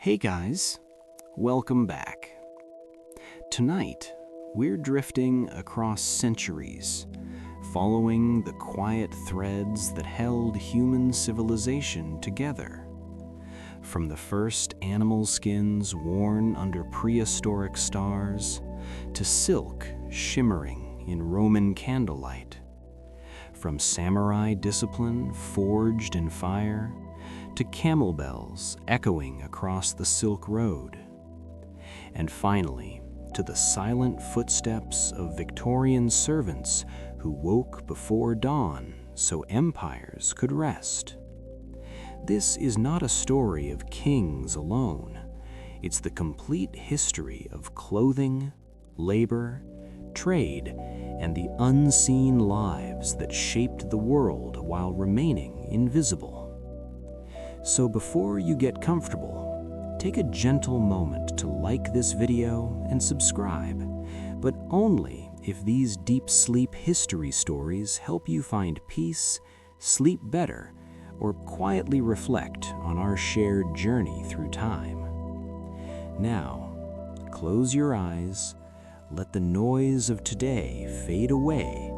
Hey guys, welcome back. Tonight, we're drifting across centuries, following the quiet threads that held human civilization together. From the first animal skins worn under prehistoric stars, to silk shimmering in Roman candlelight. From samurai discipline forged in fire, to camel bells echoing across the Silk Road. And finally, to the silent footsteps of Victorian servants who woke before dawn so empires could rest. This is not a story of kings alone. It's the complete history of clothing, labor, trade, and the unseen lives that shaped the world while remaining invisible. So before you get comfortable, take a gentle moment to like this video and subscribe, but only if these deep sleep history stories help you find peace, sleep better, or quietly reflect on our shared journey through time. Now, close your eyes, let the noise of today fade away,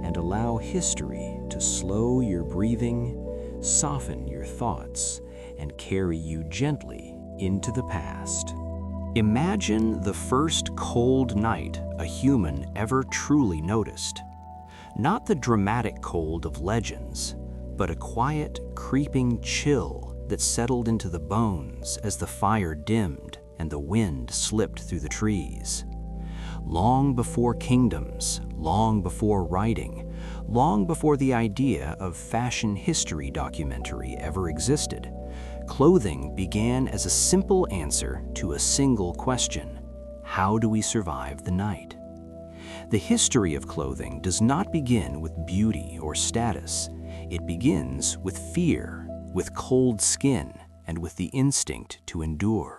and allow history to slow your breathing, soften your thoughts, and carry you gently into the past. Imagine the first cold night a human ever truly noticed. Not the dramatic cold of legends, but a quiet, creeping chill that settled into the bones as the fire dimmed and the wind slipped through the trees. Long before kingdoms, long before writing, long before the idea of fashion history documentary ever existed, clothing began as a simple answer to a single question: how do we survive the night? The history of clothing does not begin with beauty or status. It begins with fear, with cold skin, and with the instinct to endure.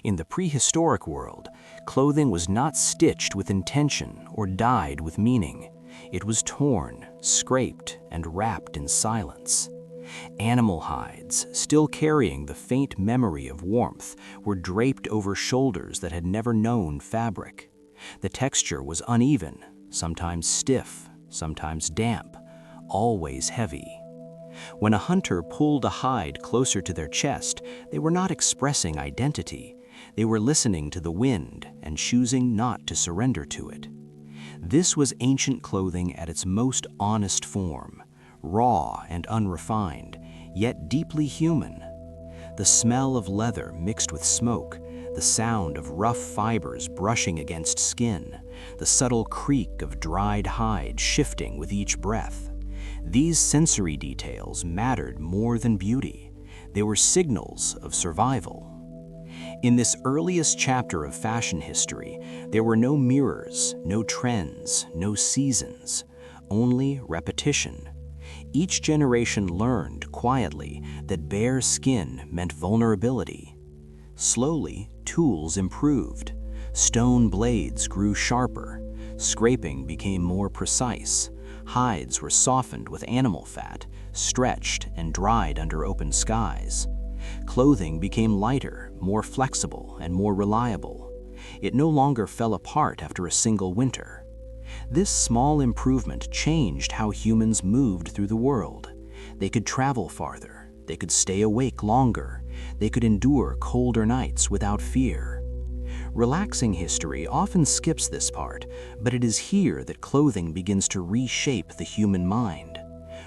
In the prehistoric world, clothing was not stitched with intention or dyed with meaning. It was torn, scraped, and wrapped in silence. Animal hides, still carrying the faint memory of warmth, were draped over shoulders that had never known fabric. The texture was uneven, sometimes stiff, sometimes damp, always heavy. When a hunter pulled a hide closer to their chest, they were not expressing identity. They were listening to the wind and choosing not to surrender to it. This was ancient clothing at its most honest form, raw and unrefined, yet deeply human. The smell of leather mixed with smoke, the sound of rough fibers brushing against skin, the subtle creak of dried hide shifting with each breath. These sensory details mattered more than beauty. They were signals of survival. In this earliest chapter of fashion history, there were no mirrors, no trends, no seasons, only repetition. Each generation learned quietly that bare skin meant vulnerability. Slowly, tools improved. Stone blades grew sharper. Scraping became more precise. Hides were softened with animal fat, stretched and dried under open skies. Clothing became lighter, more flexible, and more reliable. It no longer fell apart after a single winter. This small improvement changed how humans moved through the world. They could travel farther. They could stay awake longer. They could endure colder nights without fear. Relaxing history often skips this part, but it is here that clothing begins to reshape the human mind.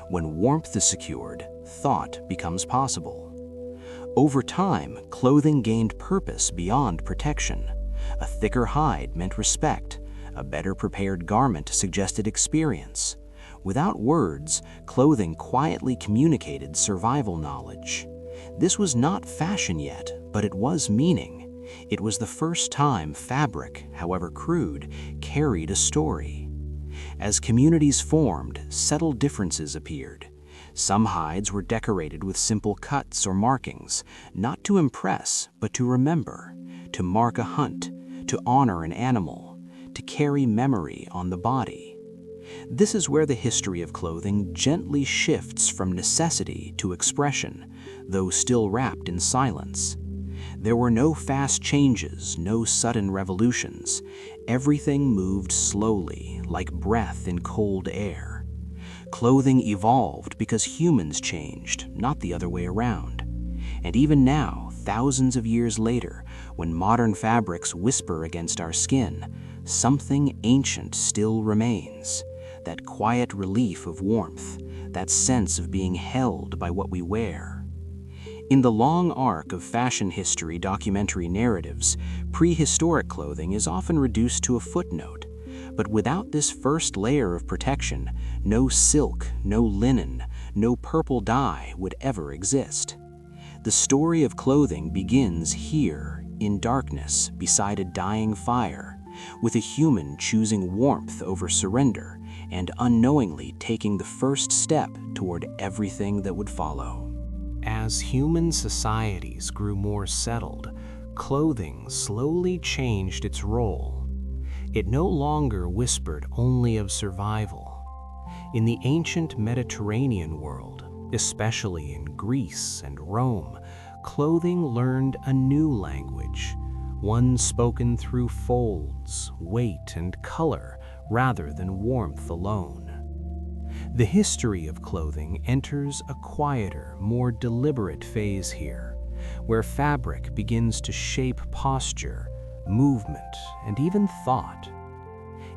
When warmth is secured, thought becomes possible. Over time, clothing gained purpose beyond protection. A thicker hide meant respect. A better prepared garment suggested experience. Without words, clothing quietly communicated survival knowledge. This was not fashion yet, but it was meaning. It was the first time fabric, however crude, carried a story. As communities formed, subtle differences appeared. Some hides were decorated with simple cuts or markings, not to impress, but to remember, to mark a hunt, to honor an animal, to carry memory on the body. This is where the history of clothing gently shifts from necessity to expression, though still wrapped in silence. There were no fast changes, no sudden revolutions. Everything moved slowly, like breath in cold air. Clothing evolved because humans changed, not the other way around. And even now, thousands of years later, when modern fabrics whisper against our skin, something ancient still remains. That quiet relief of warmth, that sense of being held by what we wear. In the long arc of fashion history documentary narratives, prehistoric clothing is often reduced to a footnote. But without this first layer of protection, no silk, no linen, no purple dye would ever exist. The story of clothing begins here, in darkness, beside a dying fire, with a human choosing warmth over surrender and unknowingly taking the first step toward everything that would follow. As human societies grew more settled, clothing slowly changed its role. It no longer whispered only of survival. In the ancient Mediterranean world, especially in Greece and Rome, clothing learned a new language, one spoken through folds, weight, and color rather than warmth alone. The history of clothing enters a quieter, more deliberate phase here, where fabric begins to shape posture, movement, and even thought.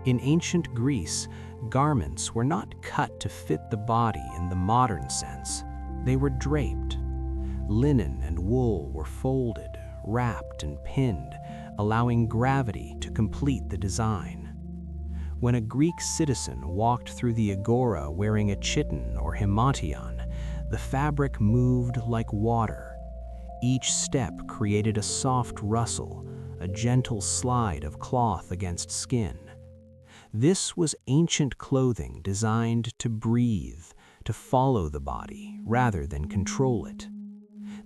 In ancient Greece, garments were not cut to fit the body in the modern sense. They were draped. Linen and wool were folded, wrapped, and pinned, allowing gravity to complete the design. When a Greek citizen walked through the agora wearing a chiton or himation, the fabric moved like water. Each step created a soft rustle, a gentle slide of cloth against skin. This was ancient clothing designed to breathe, to follow the body rather than control it.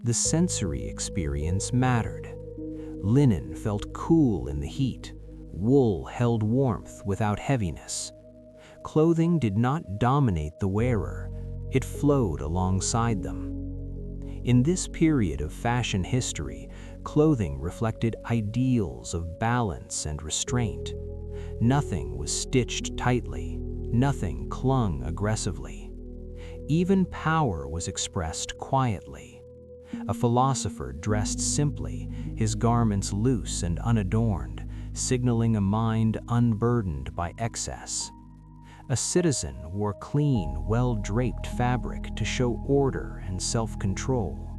The sensory experience mattered. Linen felt cool in the heat. Wool held warmth without heaviness. Clothing did not dominate the wearer, it flowed alongside them. In this period of fashion history, clothing reflected ideals of balance and restraint. Nothing was stitched tightly, nothing clung aggressively. Even power was expressed quietly. A philosopher dressed simply, his garments loose and unadorned, signaling a mind unburdened by excess. A citizen wore clean, well-draped fabric to show order and self-control.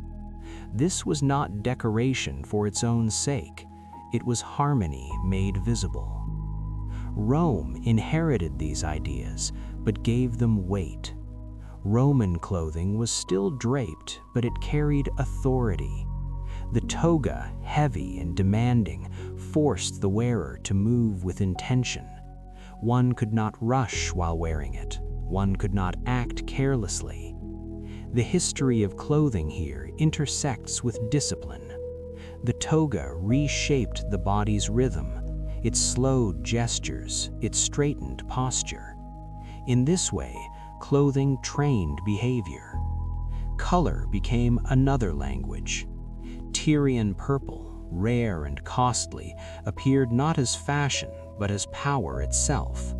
This was not decoration for its own sake, it was harmony made visible. Rome inherited these ideas, but gave them weight. Roman clothing was still draped, but it carried authority. The toga, heavy and demanding, forced the wearer to move with intention. One could not rush while wearing it. One could not act carelessly. The history of clothing here intersects with discipline. The toga reshaped the body's rhythm. It slowed gestures, it straightened posture. In this way, clothing trained behavior. Color became another language. Tyrian purple, rare and costly, appeared not as fashion, but as power itself.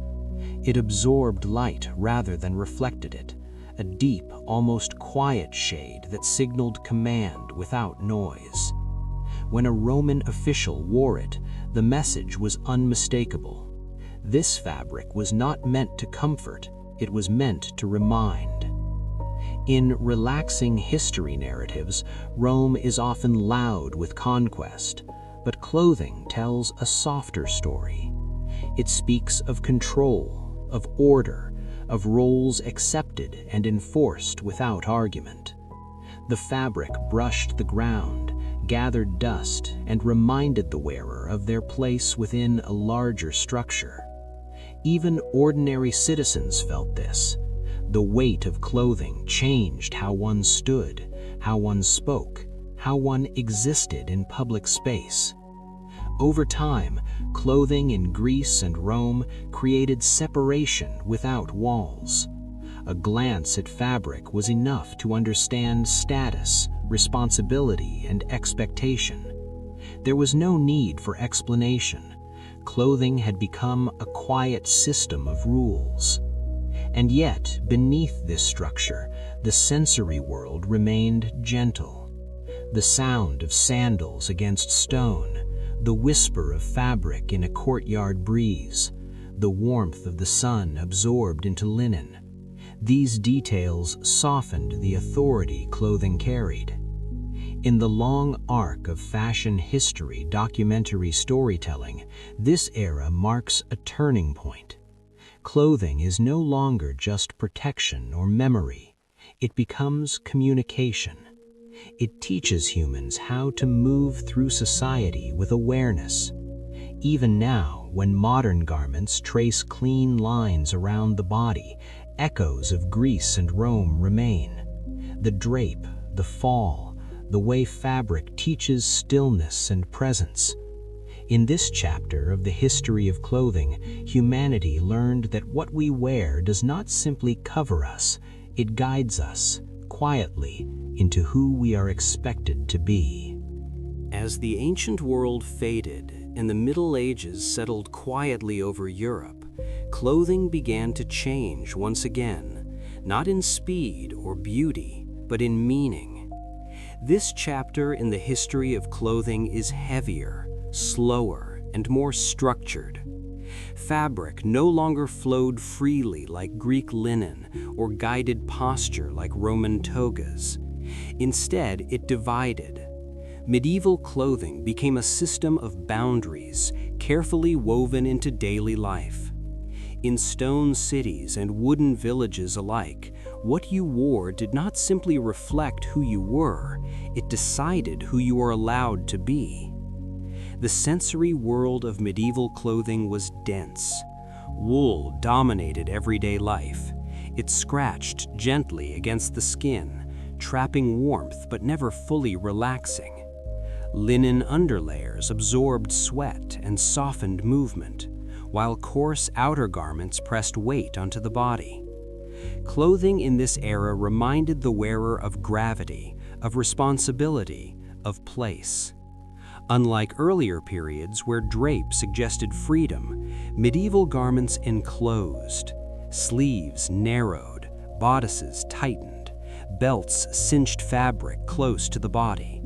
It absorbed light rather than reflected it, a deep, almost quiet shade that signaled command without noise. When a Roman official wore it, the message was unmistakable. This fabric was not meant to comfort, it was meant to remind. In relaxing history narratives, Rome is often loud with conquest, but clothing tells a softer story. It speaks of control, of order, of roles accepted and enforced without argument. The fabric brushed the ground, gathered dust, and reminded the wearer of their place within a larger structure. Even ordinary citizens felt this. The weight of clothing changed how one stood, how one spoke, how one existed in public space. Over time, clothing in Greece and Rome created separation without walls. A glance at fabric was enough to understand status, responsibility, and expectation. There was no need for explanation. Clothing had become a quiet system of rules. And yet, beneath this structure, the sensory world remained gentle. The sound of sandals against stone, the whisper of fabric in a courtyard breeze, the warmth of the sun absorbed into linen. These details softened the authority clothing carried. In the long arc of fashion history documentary storytelling, this era marks a turning point. Clothing is no longer just protection or memory. It becomes communication. It teaches humans how to move through society with awareness. Even now, when modern garments trace clean lines around the body, echoes of Greece and Rome remain. The drape, the fall, the way fabric teaches stillness and presence. In this chapter of the history of clothing, humanity learned that what we wear does not simply cover us, it guides us, quietly, into who we are expected to be. As the ancient world faded and the Middle Ages settled quietly over Europe, clothing began to change once again, not in speed or beauty, but in meaning. This chapter in the history of clothing is heavier, slower, and more structured. Fabric no longer flowed freely like Greek linen or guided posture like Roman togas. Instead, it divided. Medieval clothing became a system of boundaries, carefully woven into daily life. In stone cities and wooden villages alike, what you wore did not simply reflect who you were, it decided who you were allowed to be. The sensory world of medieval clothing was dense. Wool dominated everyday life. It scratched gently against the skin, trapping warmth but never fully relaxing. Linen underlayers absorbed sweat and softened movement, while coarse outer garments pressed weight onto the body. Clothing in this era reminded the wearer of gravity, of responsibility, of place. Unlike earlier periods where drape suggested freedom, medieval garments enclosed. Sleeves narrowed, bodices tightened, belts cinched fabric close to the body.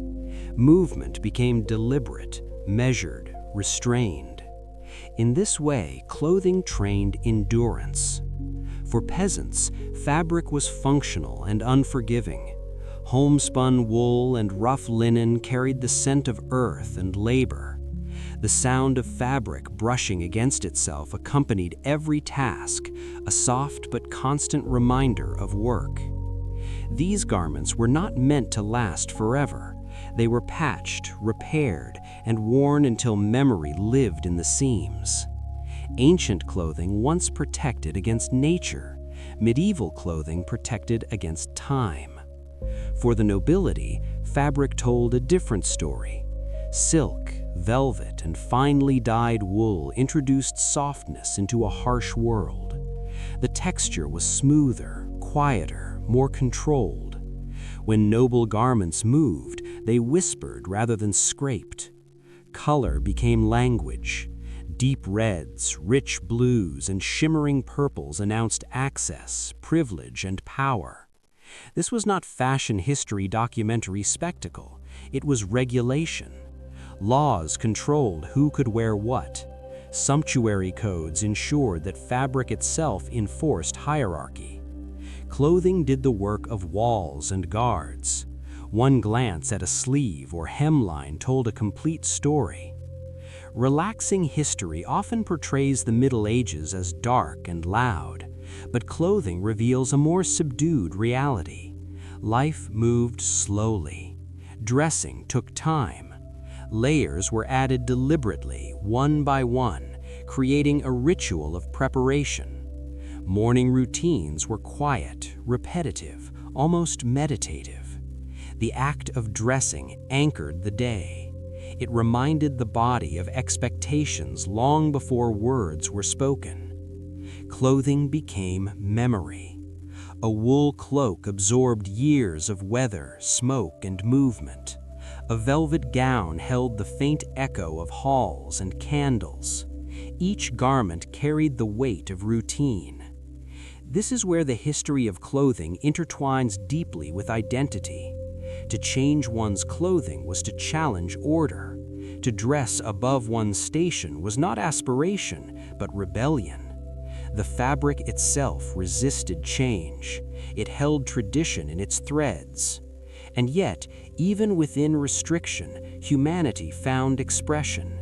Movement became deliberate, measured, restrained. In this way, clothing trained endurance. For peasants, fabric was functional and unforgiving. Homespun wool and rough linen carried the scent of earth and labor. The sound of fabric brushing against itself accompanied every task, a soft but constant reminder of work. These garments were not meant to last forever. They were patched, repaired, and worn until memory lived in the seams. Ancient clothing once protected against nature. Medieval clothing protected against time. For the nobility, fabric told a different story. Silk, velvet, and finely dyed wool introduced softness into a harsh world. The texture was smoother, quieter, more controlled. When noble garments moved, they whispered rather than scraped. Color became language. Deep reds, rich blues, and shimmering purples announced access, privilege, and power. This was not fashion history documentary spectacle. It was regulation. Laws controlled who could wear what. Sumptuary codes ensured that fabric itself enforced hierarchy. Clothing did the work of walls and guards. One glance at a sleeve or hemline told a complete story. Relaxing history often portrays the Middle Ages as dark and loud, but clothing reveals a more subdued reality. Life moved slowly. Dressing took time. Layers were added deliberately, one by one, creating a ritual of preparation. Morning routines were quiet, repetitive, almost meditative. The act of dressing anchored the day. It reminded the body of expectations long before words were spoken. Clothing became memory. A wool cloak absorbed years of weather, smoke, and movement. A velvet gown held the faint echo of halls and candles. Each garment carried the weight of routine. This is where the history of clothing intertwines deeply with identity. To change one's clothing was to challenge order. To dress above one's station was not aspiration, but rebellion. The fabric itself resisted change. It held tradition in its threads. And yet, even within restriction, humanity found expression.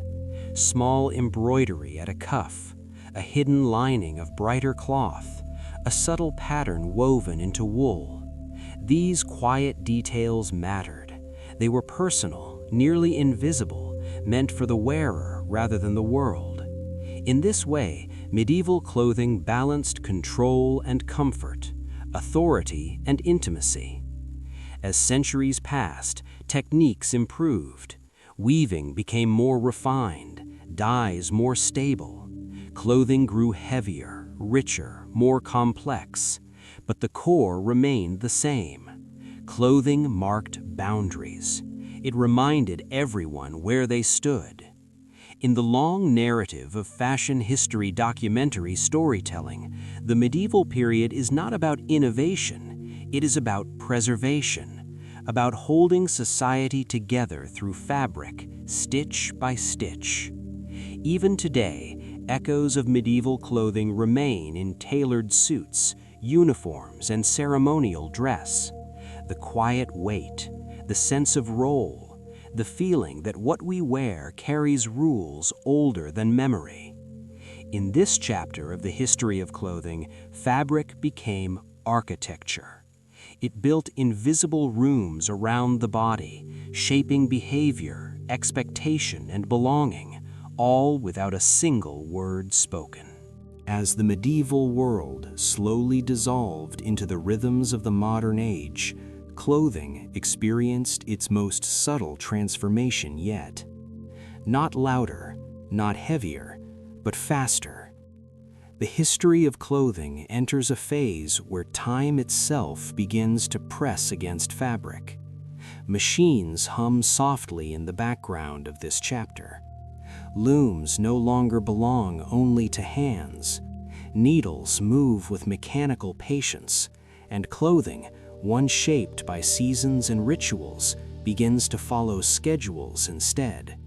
Small embroidery at a cuff, a hidden lining of brighter cloth, a subtle pattern woven into wool. These quiet details mattered. They were personal, nearly invisible, meant for the wearer rather than the world. In this way, medieval clothing balanced control and comfort, authority and intimacy. As centuries passed, techniques improved. Weaving became more refined, dyes more stable. Clothing grew heavier, richer, more complex, but the core remained the same. Clothing marked boundaries. It reminded everyone where they stood. In the long narrative of fashion history documentary storytelling, the medieval period is not about innovation, it is about preservation, about holding society together through fabric, stitch by stitch. Even today, echoes of medieval clothing remain in tailored suits, uniforms, and ceremonial dress. The quiet weight, the sense of role, the feeling that what we wear carries rules older than memory. In this chapter of the history of clothing, fabric became architecture. It built invisible rooms around the body, shaping behavior, expectation, and belonging, all without a single word spoken. As the medieval world slowly dissolved into the rhythms of the modern age, clothing experienced its most subtle transformation yet. Not louder, not heavier, but faster. The history of clothing enters a phase where time itself begins to press against fabric. Machines hum softly in the background of this chapter. Looms no longer belong only to hands. Needles move with mechanical patience, and clothing, one shaped by seasons and rituals, begins to follow schedules instead.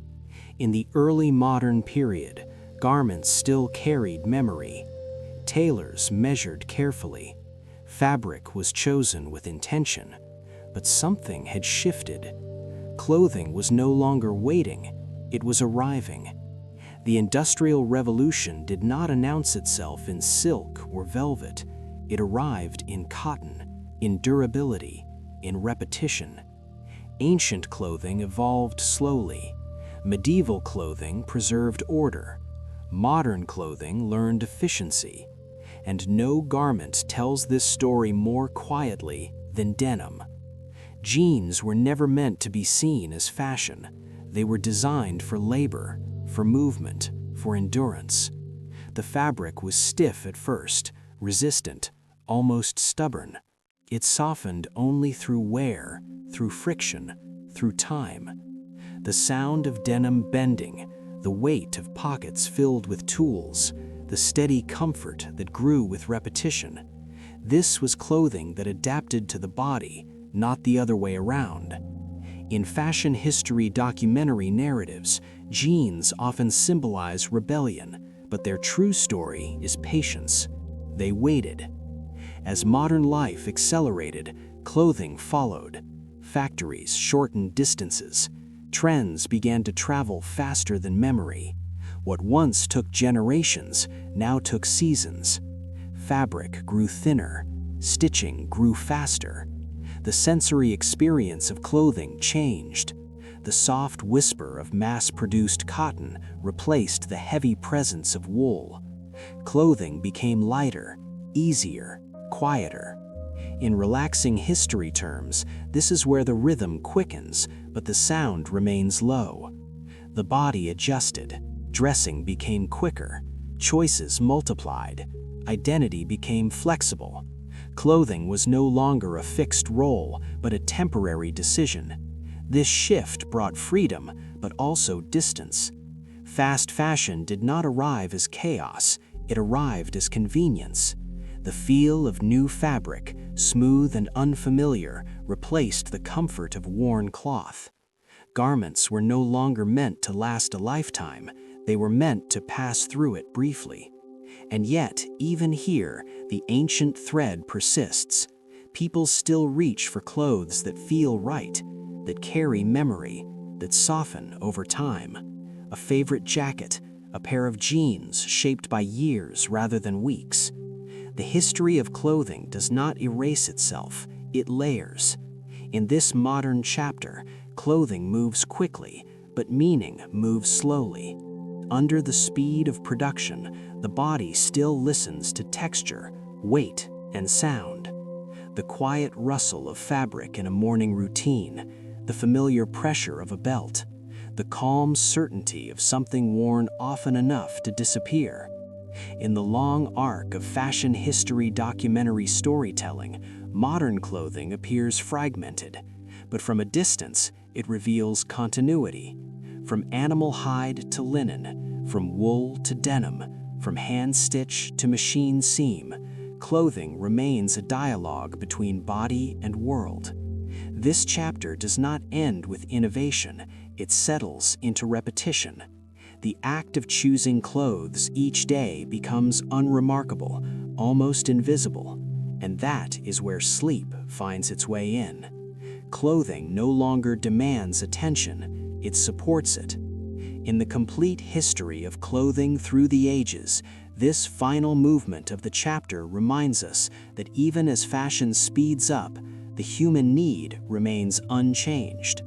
In the early modern period, garments still carried memory. Tailors measured carefully. Fabric was chosen with intention, but something had shifted. Clothing was no longer waiting, it was arriving. The Industrial Revolution did not announce itself in silk or velvet. It arrived in cotton, in durability, in repetition. Ancient clothing evolved slowly. Medieval clothing preserved order. Modern clothing learned efficiency. And no garment tells this story more quietly than denim. Jeans were never meant to be seen as fashion. They were designed for labor, for movement, for endurance. The fabric was stiff at first, resistant, almost stubborn. It softened only through wear, through friction, through time. The sound of denim bending, the weight of pockets filled with tools, the steady comfort that grew with repetition. This was clothing that adapted to the body, not the other way around. In fashion history documentary narratives, jeans often symbolize rebellion, but their true story is patience. They waited. As modern life accelerated, clothing followed. Factories shortened distances. Trends began to travel faster than memory. What once took generations now took seasons. Fabric grew thinner. Stitching grew faster. The sensory experience of clothing changed. The soft whisper of mass-produced cotton replaced the heavy presence of wool. Clothing became lighter, easier, quieter. In relaxing history terms, this is where the rhythm quickens, but the sound remains low. The body adjusted, dressing became quicker, choices multiplied, identity became flexible. Clothing was no longer a fixed role, but a temporary decision. This shift brought freedom, but also distance. Fast fashion did not arrive as chaos, it arrived as convenience. The feel of new fabric, smooth and unfamiliar, replaced the comfort of worn cloth. Garments were no longer meant to last a lifetime, they were meant to pass through it briefly. And yet, even here, the ancient thread persists. People still reach for clothes that feel right, that carry memory, that soften over time. A favorite jacket, a pair of jeans shaped by years rather than weeks. The history of clothing does not erase itself, it layers. In this modern chapter, clothing moves quickly, but meaning moves slowly. Under the speed of production, the body still listens to texture, weight, and sound. The quiet rustle of fabric in a morning routine, the familiar pressure of a belt, the calm certainty of something worn often enough to disappear. In the long arc of fashion history documentary storytelling, modern clothing appears fragmented, but from a distance, it reveals continuity. From animal hide to linen, from wool to denim, from hand stitch to machine seam, clothing remains a dialogue between body and world. This chapter does not end with innovation, it settles into repetition. The act of choosing clothes each day becomes unremarkable, almost invisible, and that is where sleep finds its way in. Clothing no longer demands attention, it supports it. In the complete history of clothing through the ages, this final movement of the chapter reminds us that even as fashion speeds up, the human need remains unchanged.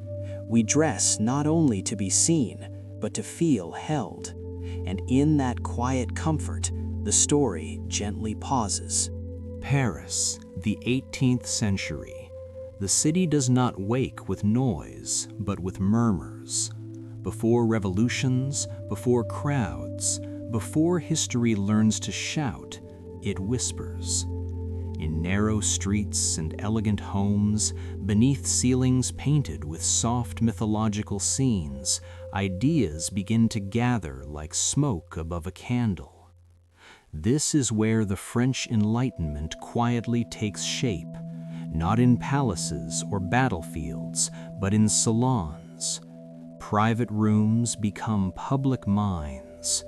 We dress not only to be seen, but to feel held. And in that quiet comfort, the story gently pauses. Paris, the 18th century. The city does not wake with noise, but with murmurs. Before revolutions, before crowds, before history learns to shout, it whispers. In narrow streets and elegant homes, beneath ceilings painted with soft mythological scenes, ideas begin to gather like smoke above a candle. This is where the French Enlightenment quietly takes shape, not in palaces or battlefields, but in salons. Private rooms become public minds.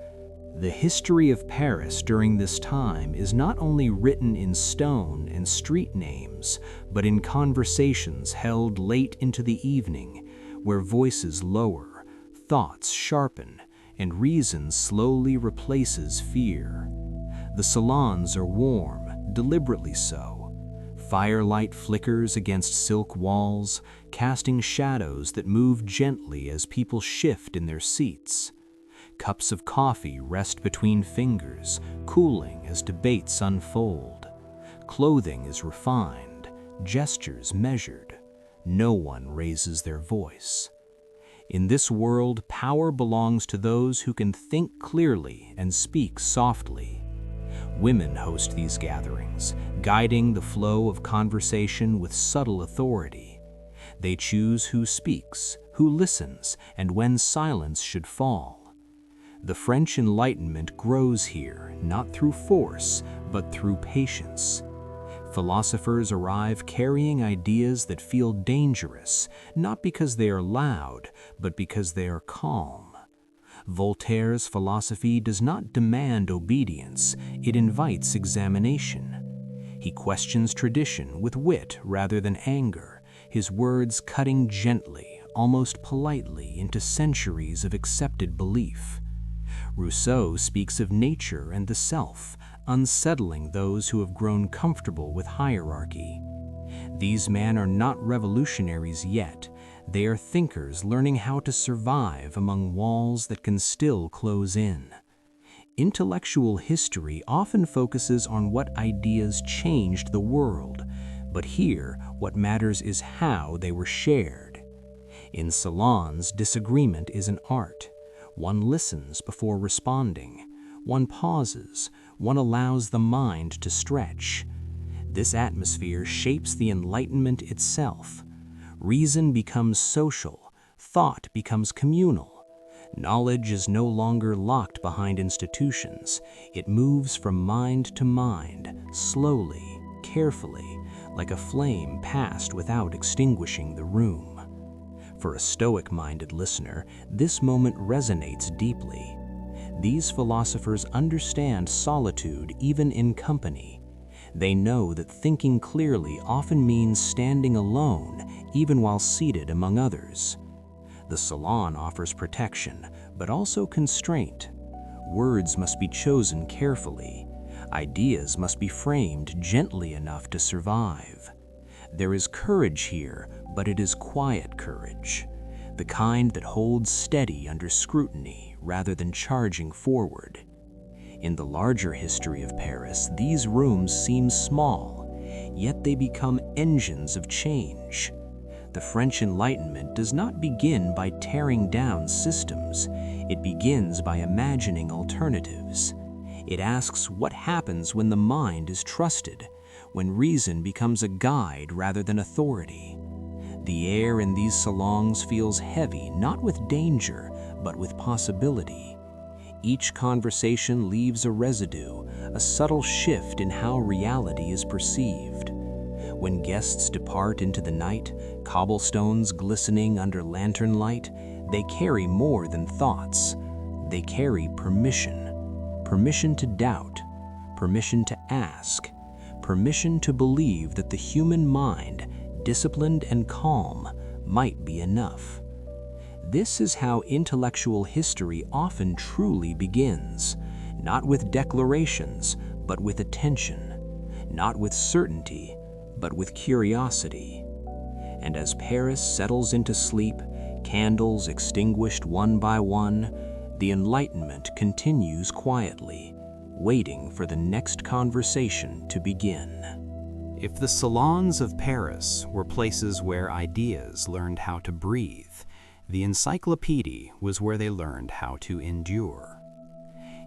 The history of Paris during this time is not only written in stone and street names, but in conversations held late into the evening, where voices lower, thoughts sharpen, and reason slowly replaces fear. The salons are warm, deliberately so. Firelight flickers against silk walls, casting shadows that move gently as people shift in their seats. Cups of coffee rest between fingers, cooling as debates unfold. Clothing is refined, gestures measured. No one raises their voice. In this world, power belongs to those who can think clearly and speak softly. Women host these gatherings, guiding the flow of conversation with subtle authority. They choose who speaks, who listens, and when silence should fall. The French Enlightenment grows here, not through force, but through patience. Philosophers arrive carrying ideas that feel dangerous, not because they are loud, but because they are calm. Voltaire's philosophy does not demand obedience, it invites examination. He questions tradition with wit rather than anger, his words cutting gently, almost politely, into centuries of accepted belief. Rousseau speaks of nature and the self, unsettling those who have grown comfortable with hierarchy. These men are not revolutionaries yet. They are thinkers learning how to survive among walls that can still close in. Intellectual history often focuses on what ideas changed the world, but here what matters is how they were shared. In salons, disagreement is an art. One listens before responding. One pauses. One allows the mind to stretch. This atmosphere shapes the Enlightenment itself. Reason becomes social, thought becomes communal. Knowledge is no longer locked behind institutions. It moves from mind to mind, slowly, carefully, like a flame passed without extinguishing the room. For a Stoic-minded listener, this moment resonates deeply. These philosophers understand solitude even in company. They know that thinking clearly often means standing alone, even while seated among others. The salon offers protection, but also constraint. Words must be chosen carefully. Ideas must be framed gently enough to survive. There is courage here, but it is quiet courage, the kind that holds steady under scrutiny rather than charging forward. In the larger history of Paris, these rooms seem small, yet they become engines of change. The French Enlightenment does not begin by tearing down systems. It begins by imagining alternatives. It asks what happens when the mind is trusted, when reason becomes a guide rather than authority. The air in these salons feels heavy, not with danger, but with possibility. Each conversation leaves a residue, a subtle shift in how reality is perceived. When guests depart into the night, cobblestones glistening under lantern light, they carry more than thoughts. They carry permission. Permission to doubt, permission to ask, permission to believe that the human mind, disciplined and calm, might be enough. This is how intellectual history often truly begins, not with declarations, but with attention, not with certainty, but with curiosity. And as Paris settles into sleep, candles extinguished one by one, the Enlightenment continues quietly, waiting for the next conversation to begin. If the salons of Paris were places where ideas learned how to breathe, the encyclopedia was where they learned how to endure.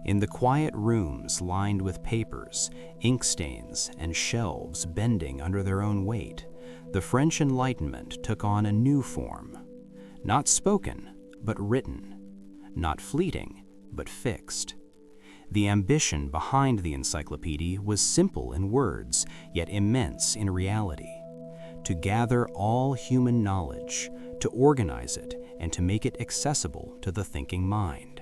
In the quiet rooms lined with papers, ink stains, and shelves bending under their own weight, the French Enlightenment took on a new form. Not spoken, but written. Not fleeting, but fixed. The ambition behind the encyclopedia was simple in words, yet immense in reality. To gather all human knowledge, to organize it, and to make it accessible to the thinking mind.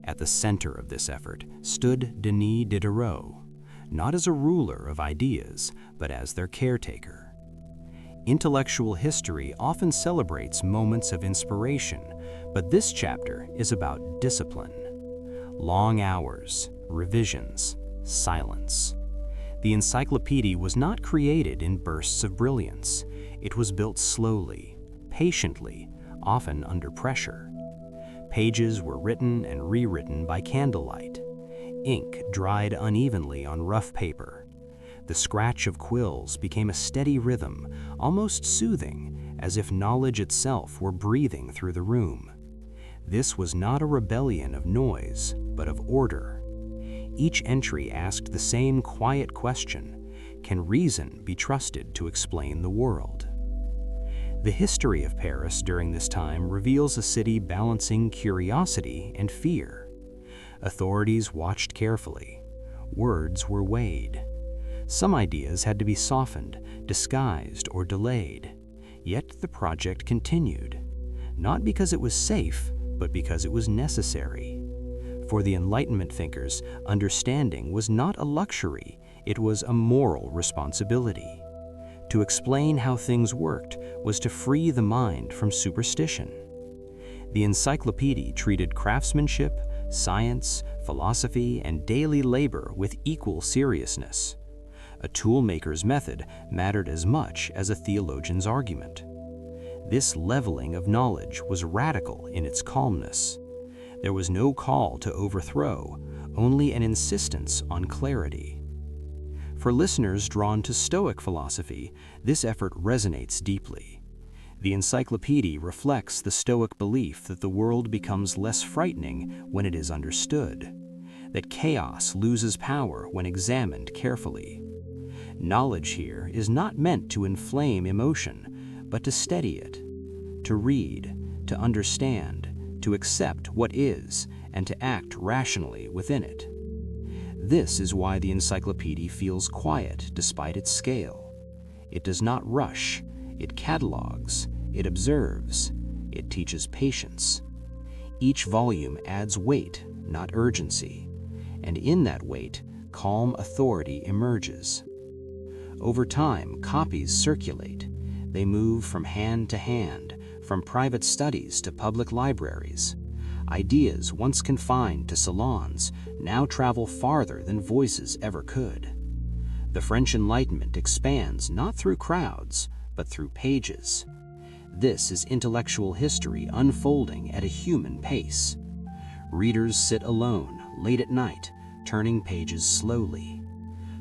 At the center of this effort stood Denis Diderot, not as a ruler of ideas, but as their caretaker. Intellectual history often celebrates moments of inspiration, but this chapter is about discipline. Long hours, revisions, silence. The encyclopedia was not created in bursts of brilliance. It was built slowly, patiently, often under pressure. Pages were written and rewritten by candlelight. Ink dried unevenly on rough paper. The scratch of quills became a steady rhythm, almost soothing, as if knowledge itself were breathing through the room. This was not a rebellion of noise, but of order. Each entry asked the same quiet question: can reason be trusted to explain the world? The history of Paris during this time reveals a city balancing curiosity and fear. Authorities watched carefully. Words were weighed. Some ideas had to be softened, disguised, or delayed. Yet the project continued, not because it was safe, but because it was necessary. For the Enlightenment thinkers, understanding was not a luxury, it was a moral responsibility. To explain how things worked was to free the mind from superstition. The encyclopedia treated craftsmanship, science, philosophy, and daily labor with equal seriousness. A toolmaker's method mattered as much as a theologian's argument. This leveling of knowledge was radical in its calmness. There was no call to overthrow, only an insistence on clarity. For listeners drawn to Stoic philosophy, this effort resonates deeply. The encyclopedia reflects the Stoic belief that the world becomes less frightening when it is understood, that chaos loses power when examined carefully. Knowledge here is not meant to inflame emotion, but to steady it, to read, to understand, to accept what is, and to act rationally within it. This is why the encyclopedia feels quiet despite its scale. It does not rush, it catalogs, it observes, it teaches patience. Each volume adds weight, not urgency, and in that weight, calm authority emerges. Over time, copies circulate. They move from hand to hand, from private studies to public libraries. Ideas once confined to salons now travel farther than voices ever could. The French Enlightenment expands not through crowds, but through pages. This is intellectual history unfolding at a human pace. Readers sit alone, late at night, turning pages slowly.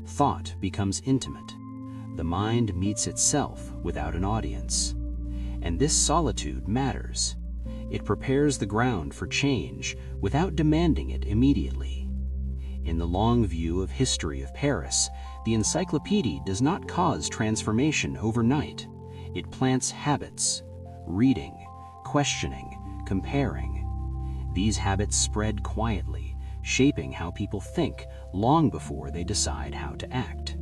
Thought becomes intimate. The mind meets itself without an audience. And this solitude matters. It prepares the ground for change without demanding it immediately. In the long view of history of Paris, the encyclopedia does not cause transformation overnight. It plants habits, reading, questioning, comparing. These habits spread quietly, shaping how people think long before they decide how to act.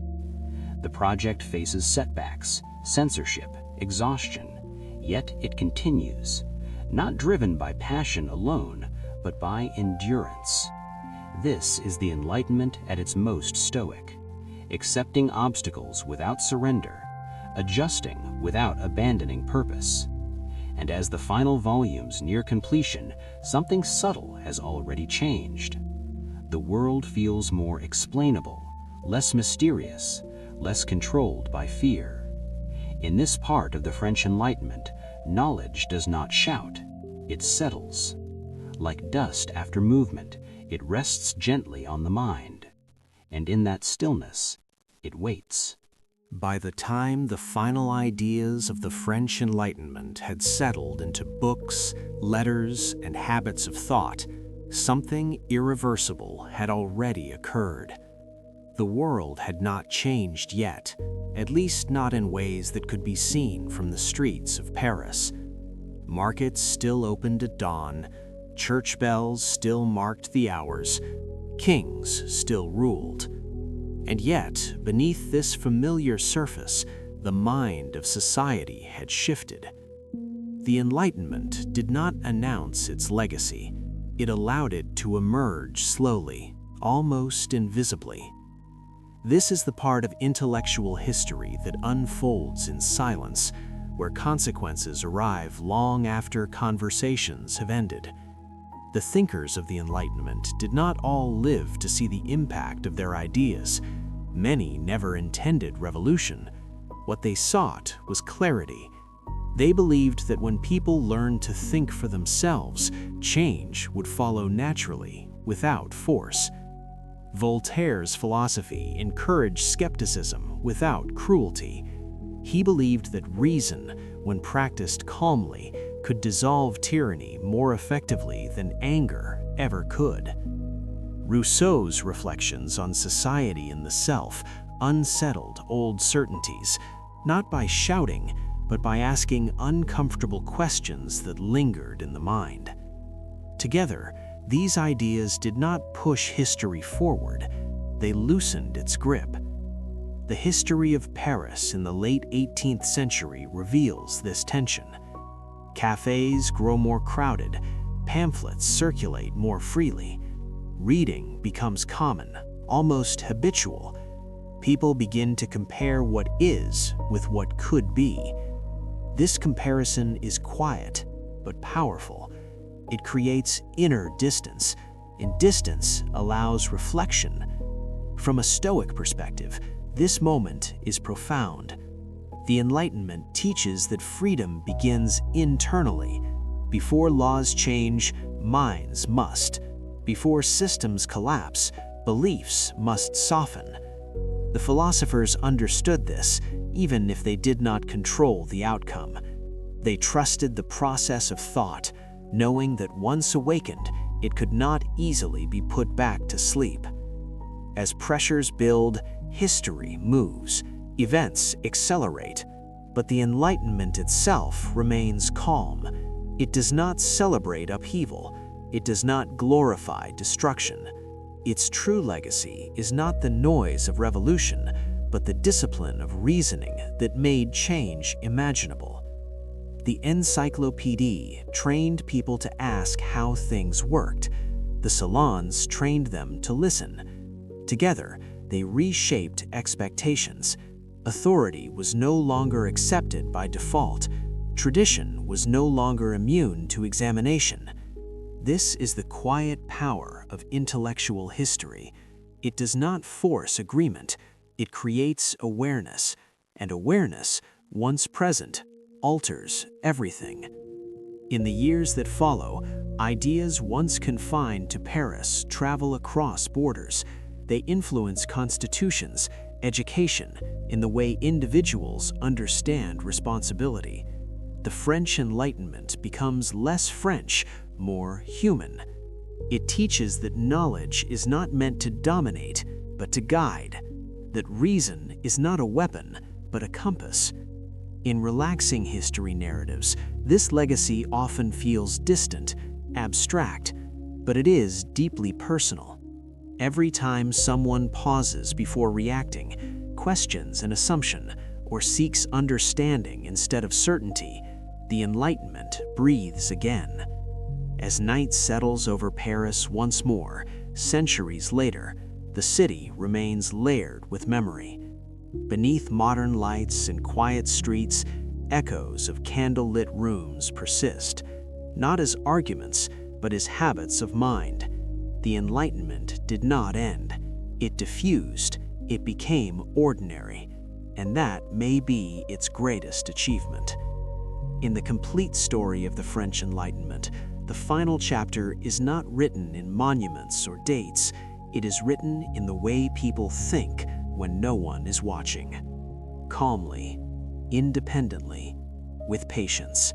The project faces setbacks, censorship, exhaustion, yet it continues, not driven by passion alone, but by endurance. This is the Enlightenment at its most stoic, accepting obstacles without surrender, adjusting without abandoning purpose. And as the final volumes near completion, something subtle has already changed. The world feels more explainable, less mysterious, less controlled by fear. In this part of the French Enlightenment, knowledge does not shout, it settles. Like dust after movement, it rests gently on the mind. And in that stillness, it waits. By the time the final ideas of the French Enlightenment had settled into books, letters, and habits of thought, something irreversible had already occurred. The world had not changed yet, at least not in ways that could be seen from the streets of Paris. Markets still opened at dawn, church bells still marked the hours, kings still ruled. And yet, beneath this familiar surface, the mind of society had shifted. The Enlightenment did not announce its legacy. It allowed it to emerge slowly, almost invisibly. This is the part of intellectual history that unfolds in silence, where consequences arrive long after conversations have ended. The thinkers of the Enlightenment did not all live to see the impact of their ideas. Many never intended revolution. What they sought was clarity. They believed that when people learned to think for themselves, change would follow naturally, without force. Voltaire's philosophy encouraged skepticism without cruelty. He believed that reason, when practiced calmly, could dissolve tyranny more effectively than anger ever could. Rousseau's reflections on society and the self unsettled old certainties, not by shouting, but by asking uncomfortable questions that lingered in the mind. Together, these ideas did not push history forward, they loosened its grip. The history of Paris in the late 18th century reveals this tension. Cafes grow more crowded, pamphlets circulate more freely. Reading becomes common, almost habitual. People begin to compare what is with what could be. This comparison is quiet, but powerful. It creates inner distance, and distance allows reflection. From a Stoic perspective, this moment is profound. The Enlightenment teaches that freedom begins internally. Before laws change, minds must. Before systems collapse, beliefs must soften. The philosophers understood this, even if they did not control the outcome. They trusted the process of thought, knowing that once awakened, it could not easily be put back to sleep. As pressures build, history moves, events accelerate. But the Enlightenment itself remains calm. It does not celebrate upheaval. It does not glorify destruction. Its true legacy is not the noise of revolution, but the discipline of reasoning that made change imaginable. The Encyclopedia trained people to ask how things worked. The salons trained them to listen. Together, they reshaped expectations. Authority was no longer accepted by default. Tradition was no longer immune to examination. This is the quiet power of intellectual history. It does not force agreement. It creates awareness, and awareness, once present, alters everything. In the years that follow, ideas once confined to Paris travel across borders. They influence constitutions, education, in the way individuals understand responsibility. The French Enlightenment becomes less French, more human. It teaches that knowledge is not meant to dominate, but to guide. That reason is not a weapon, but a compass. In relaxing history narratives, this legacy often feels distant, abstract, but it is deeply personal. Every time someone pauses before reacting, questions an assumption, or seeks understanding instead of certainty, the Enlightenment breathes again. As night settles over Paris once more, centuries later, the city remains layered with memory. Beneath modern lights and quiet streets, echoes of candlelit rooms persist, not as arguments, but as habits of mind. The Enlightenment did not end. It diffused, it became ordinary, and that may be its greatest achievement. In the complete story of the French Enlightenment, the final chapter is not written in monuments or dates. It is written in the way people think when no one is watching. Calmly, independently, with patience.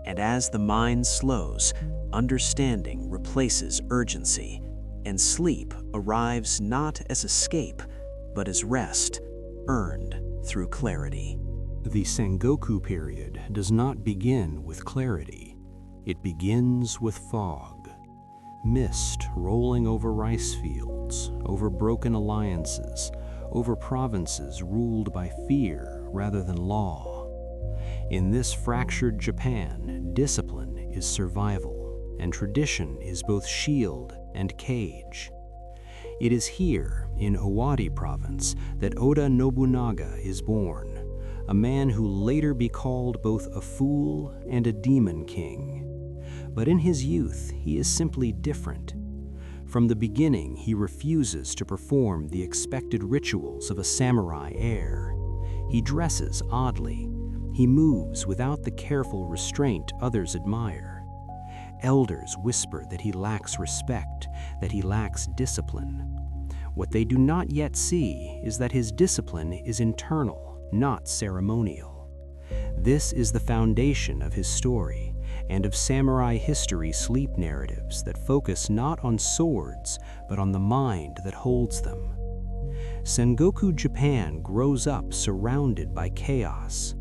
And as the mind slows, understanding replaces urgency, and sleep arrives not as escape, but as rest, earned through clarity. The Sengoku period does not begin with clarity. It begins with fog. Mist rolling over rice fields, over broken alliances, over provinces ruled by fear rather than law. In this fractured Japan, discipline is survival, and tradition is both shield and cage. It is here, in Owari province, that Oda Nobunaga is born, a man who later be called both a fool and a demon king. But in his youth, he is simply different. From the beginning, he refuses to perform the expected rituals of a samurai heir. He dresses oddly. He moves without the careful restraint others admire. Elders whisper that he lacks respect, that he lacks discipline. What they do not yet see is that his discipline is internal, not ceremonial. This is the foundation of his story, and of samurai history sleep narratives that focus not on swords, but on the mind that holds them. Sengoku Japan grows up surrounded by chaos,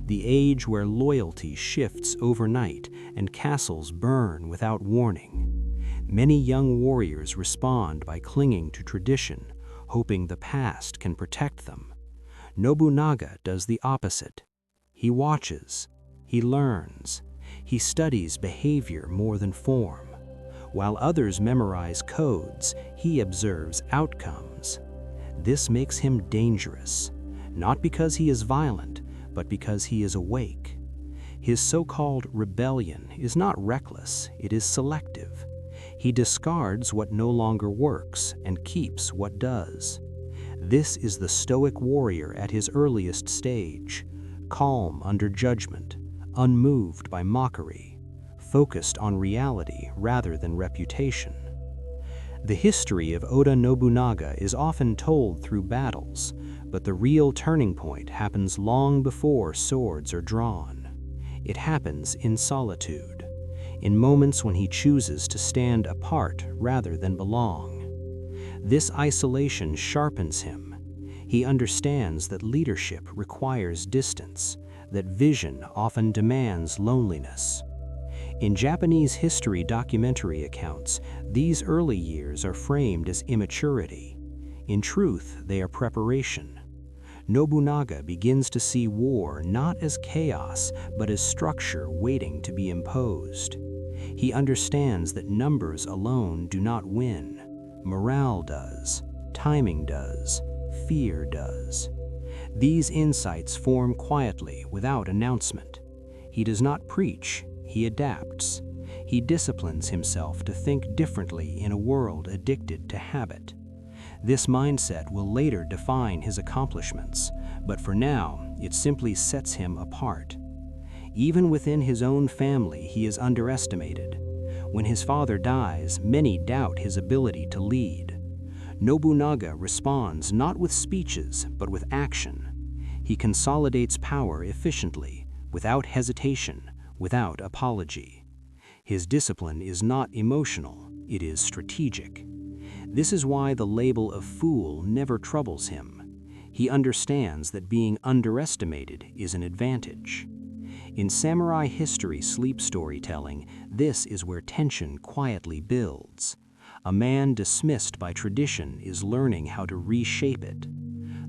the age where loyalty shifts overnight and castles burn without warning. Many young warriors respond by clinging to tradition, hoping the past can protect them. Nobunaga does the opposite. He watches, he learns, he studies behavior more than form. While others memorize codes, he observes outcomes. This makes him dangerous, not because he is violent, but because he is awake. His so-called rebellion is not reckless, it is selective. He discards what no longer works and keeps what does. This is the Stoic warrior at his earliest stage, calm under judgment, unmoved by mockery, focused on reality rather than reputation. The history of Oda Nobunaga is often told through battles, but the real turning point happens long before swords are drawn. It happens in solitude, in moments when he chooses to stand apart rather than belong. This isolation sharpens him. He understands that leadership requires distance, that vision often demands loneliness. In Japanese history documentary accounts, these early years are framed as immaturity. In truth, they are preparation. Nobunaga begins to see war not as chaos, but as structure waiting to be imposed. He understands that numbers alone do not win. Morale does, timing does, fear does. These insights form quietly without announcement. He does not preach, he adapts. He disciplines himself to think differently in a world addicted to habit. This mindset will later define his accomplishments, but for now, it simply sets him apart. Even within his own family, he is underestimated. When his father dies, many doubt his ability to lead. Nobunaga responds not with speeches, but with action. He consolidates power efficiently, without hesitation, without apology. His discipline is not emotional, it is strategic. This is why the label of fool never troubles him. He understands that being underestimated is an advantage. In samurai history sleep storytelling, this is where tension quietly builds. A man dismissed by tradition is learning how to reshape it.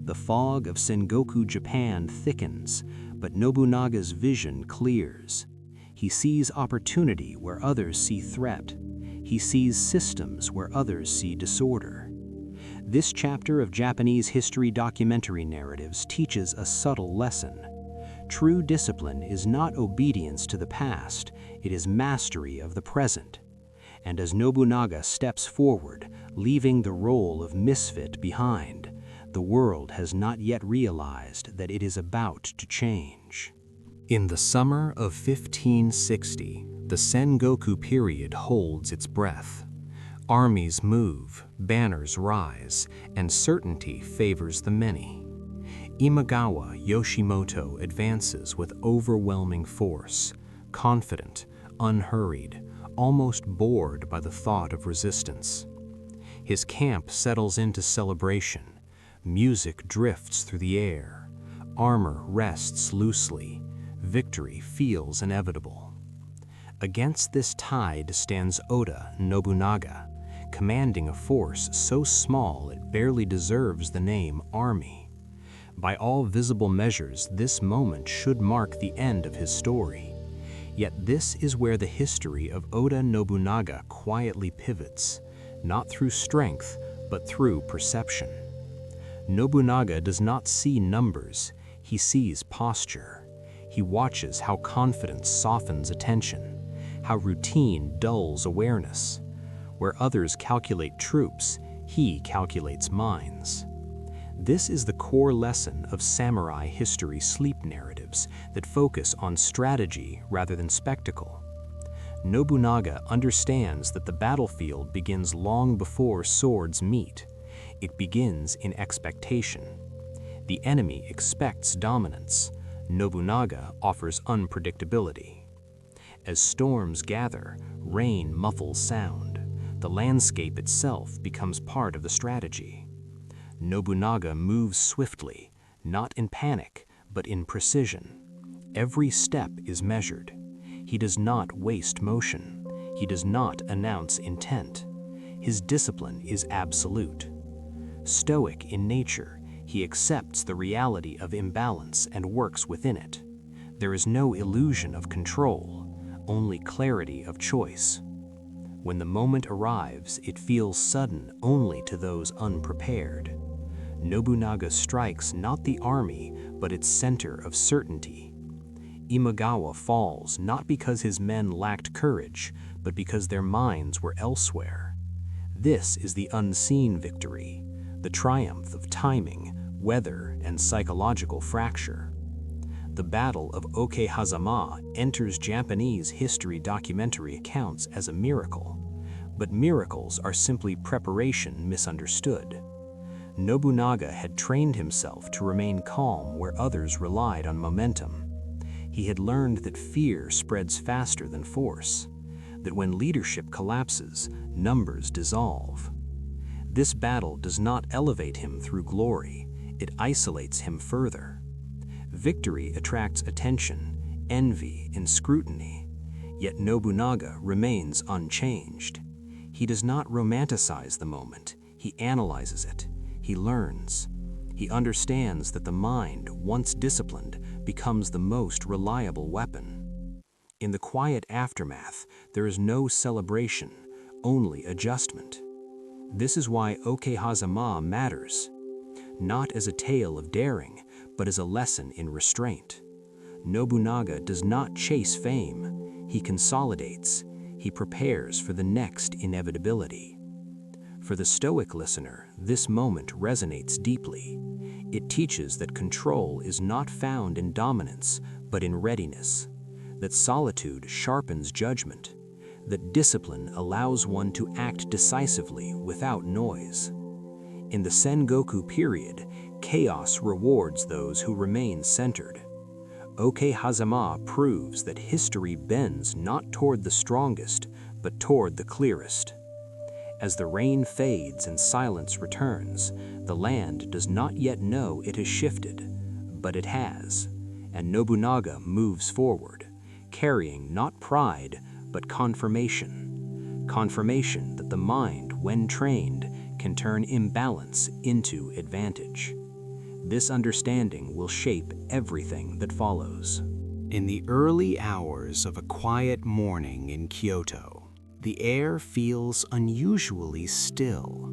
The fog of Sengoku Japan thickens, but Nobunaga's vision clears. He sees opportunity where others see threat. He sees systems where others see disorder. This chapter of Japanese history documentary narratives teaches a subtle lesson. True discipline is not obedience to the past, it is mastery of the present. And as Nobunaga steps forward, leaving the role of misfit behind, the world has not yet realized that it is about to change. In the summer of 1560, the Sengoku period holds its breath. Armies move, banners rise, and certainty favors the many. Imagawa Yoshimoto advances with overwhelming force, confident, unhurried, almost bored by the thought of resistance. His camp settles into celebration. Music drifts through the air. Armor rests loosely. Victory feels inevitable. Against this tide stands Oda Nobunaga, commanding a force so small it barely deserves the name army. By all visible measures, this moment should mark the end of his story. Yet this is where the history of Oda Nobunaga quietly pivots, not through strength, but through perception. Nobunaga does not see numbers, he sees posture. He watches how confidence softens attention, how routine dulls awareness. Where others calculate troops, he calculates minds. This is the core lesson of samurai history sleep narratives that focus on strategy rather than spectacle. Nobunaga understands that the battlefield begins long before swords meet. It begins in expectation. The enemy expects dominance. Nobunaga offers unpredictability. As storms gather, rain muffles sound. The landscape itself becomes part of the strategy. Nobunaga moves swiftly, not in panic, but in precision. Every step is measured. He does not waste motion. He does not announce intent. His discipline is absolute. Stoic in nature, he accepts the reality of imbalance and works within it. There is no illusion of control, only clarity of choice. When the moment arrives, it feels sudden only to those unprepared. Nobunaga strikes not the army, but its center of certainty. Imagawa falls not because his men lacked courage, but because their minds were elsewhere. This is the unseen victory, the triumph of timing, weather, and psychological fracture. The Battle of Okehazama enters Japanese history documentary accounts as a miracle, but miracles are simply preparation misunderstood. Nobunaga had trained himself to remain calm where others relied on momentum. He had learned that fear spreads faster than force, that when leadership collapses, numbers dissolve. This battle does not elevate him through glory, it isolates him further. Victory attracts attention, envy, and scrutiny. Yet Nobunaga remains unchanged. He does not romanticize the moment. He analyzes it. He learns. He understands that the mind, once disciplined, becomes the most reliable weapon. In the quiet aftermath, there is no celebration, only adjustment. This is why Okehazama matters, not as a tale of daring, but as a lesson in restraint. Nobunaga does not chase fame. He consolidates. He prepares for the next inevitability. For the Stoic listener, this moment resonates deeply. It teaches that control is not found in dominance, but in readiness, that solitude sharpens judgment, that discipline allows one to act decisively without noise. In the Sengoku period, chaos rewards those who remain centered. Okehazama proves that history bends not toward the strongest, but toward the clearest. As the rain fades and silence returns, the land does not yet know it has shifted, but it has, and Nobunaga moves forward, carrying not pride, but confirmation. Confirmation that the mind, when trained, can turn imbalance into advantage. This understanding will shape everything that follows. In the early hours of a quiet morning in Kyoto, the air feels unusually still.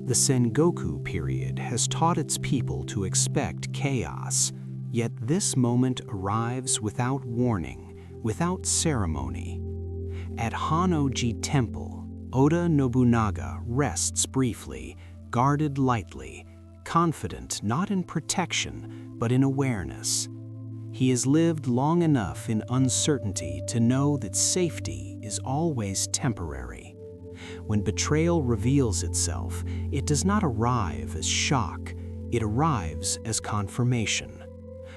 The Sengoku period has taught its people to expect chaos, yet this moment arrives without warning, without ceremony. At Honnoji Temple, Oda Nobunaga rests briefly, guarded lightly, confident not in protection, but in awareness. He has lived long enough in uncertainty to know that safety is always temporary. When betrayal reveals itself, it does not arrive as shock, it arrives as confirmation.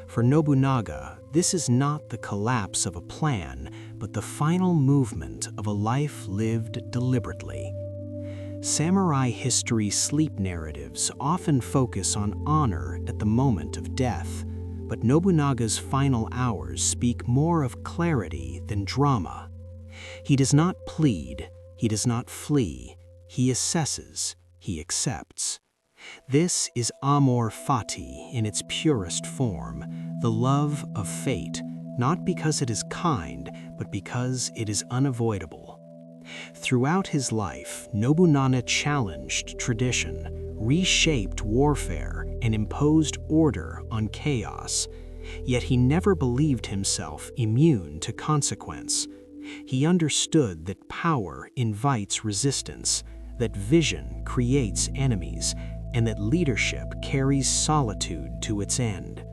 For Nobunaga, this is not the collapse of a plan, but the final movement of a life lived deliberately. Samurai history sleep narratives often focus on honor at the moment of death, but Nobunaga's final hours speak more of clarity than drama. He does not plead, he does not flee, he assesses, he accepts. This is amor fati in its purest form, the love of fate, not because it is kind, but because it is unavoidable. Throughout his life, Nobunaga challenged tradition, reshaped warfare, and imposed order on chaos. Yet he never believed himself immune to consequence. He understood that power invites resistance, that vision creates enemies, and that leadership carries solitude to its end.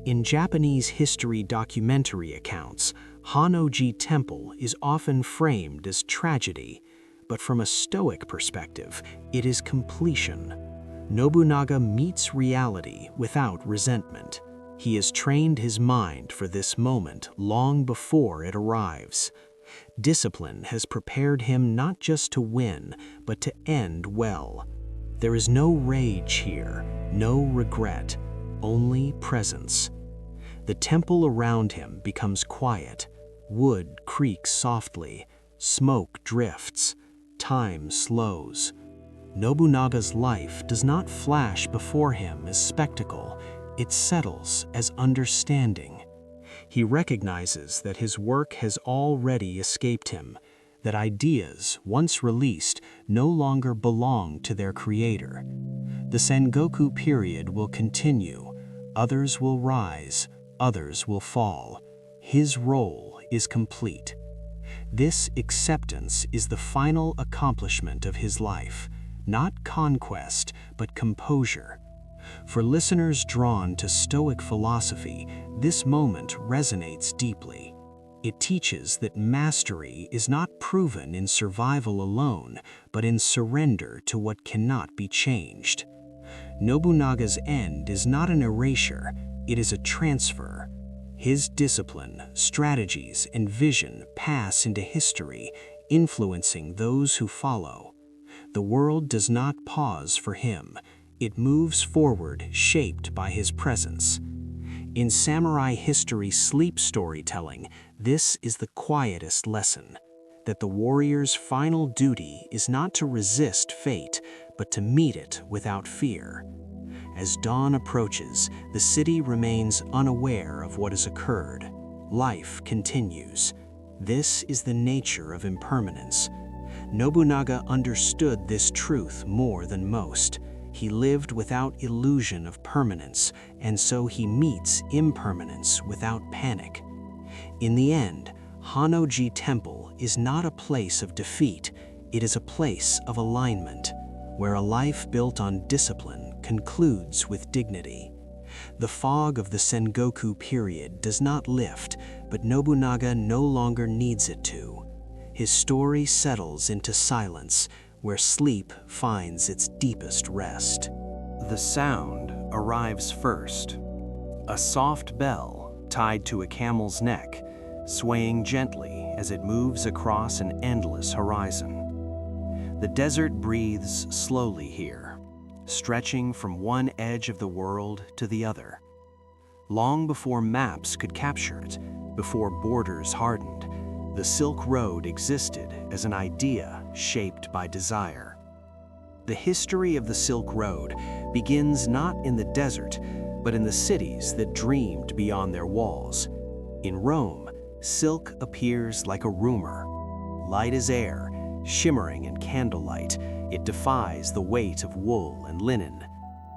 In Japanese history documentary accounts, Honnoji Temple is often framed as tragedy, but from a Stoic perspective, it is completion. Nobunaga meets reality without resentment. He has trained his mind for this moment long before it arrives. Discipline has prepared him not just to win, but to end well. There is no rage here, no regret, only presence. The temple around him becomes quiet. Wood creaks softly, smoke drifts, time slows. Nobunaga's life does not flash before him as spectacle, it settles as understanding. He recognizes that his work has already escaped him, that ideas, once released, no longer belong to their creator. The Sengoku period will continue. Others will rise, others will fall. His role is complete. This acceptance is the final accomplishment of his life, not conquest, but composure. For listeners drawn to Stoic philosophy, this moment resonates deeply. It teaches that mastery is not proven in survival alone, but in surrender to what cannot be changed. Nobunaga's end is not an erasure, it is a transfer. His discipline, strategies, and vision pass into history, influencing those who follow. The world does not pause for him. It moves forward, shaped by his presence. In samurai history sleep storytelling, this is the quietest lesson, that the warrior's final duty is not to resist fate, but to meet it without fear. As dawn approaches, the city remains unaware of what has occurred. Life continues. This is the nature of impermanence. Nobunaga understood this truth more than most. He lived without illusion of permanence, and so he meets impermanence without panic. In the end, Honnoji Temple is not a place of defeat, it is a place of alignment, where a life built on discipline concludes with dignity. The fog of the Sengoku period does not lift, but Nobunaga no longer needs it to. His story settles into silence, where sleep finds its deepest rest. The sound arrives first. A soft bell tied to a camel's neck, swaying gently as it moves across an endless horizon. The desert breathes slowly here, stretching from one edge of the world to the other. Long before maps could capture it, before borders hardened, the Silk Road existed as an idea shaped by desire. The history of the Silk Road begins not in the desert, but in the cities that dreamed beyond their walls. In Rome, silk appears like a rumor. Light as air, shimmering in candlelight, it defies the weight of wool and linen.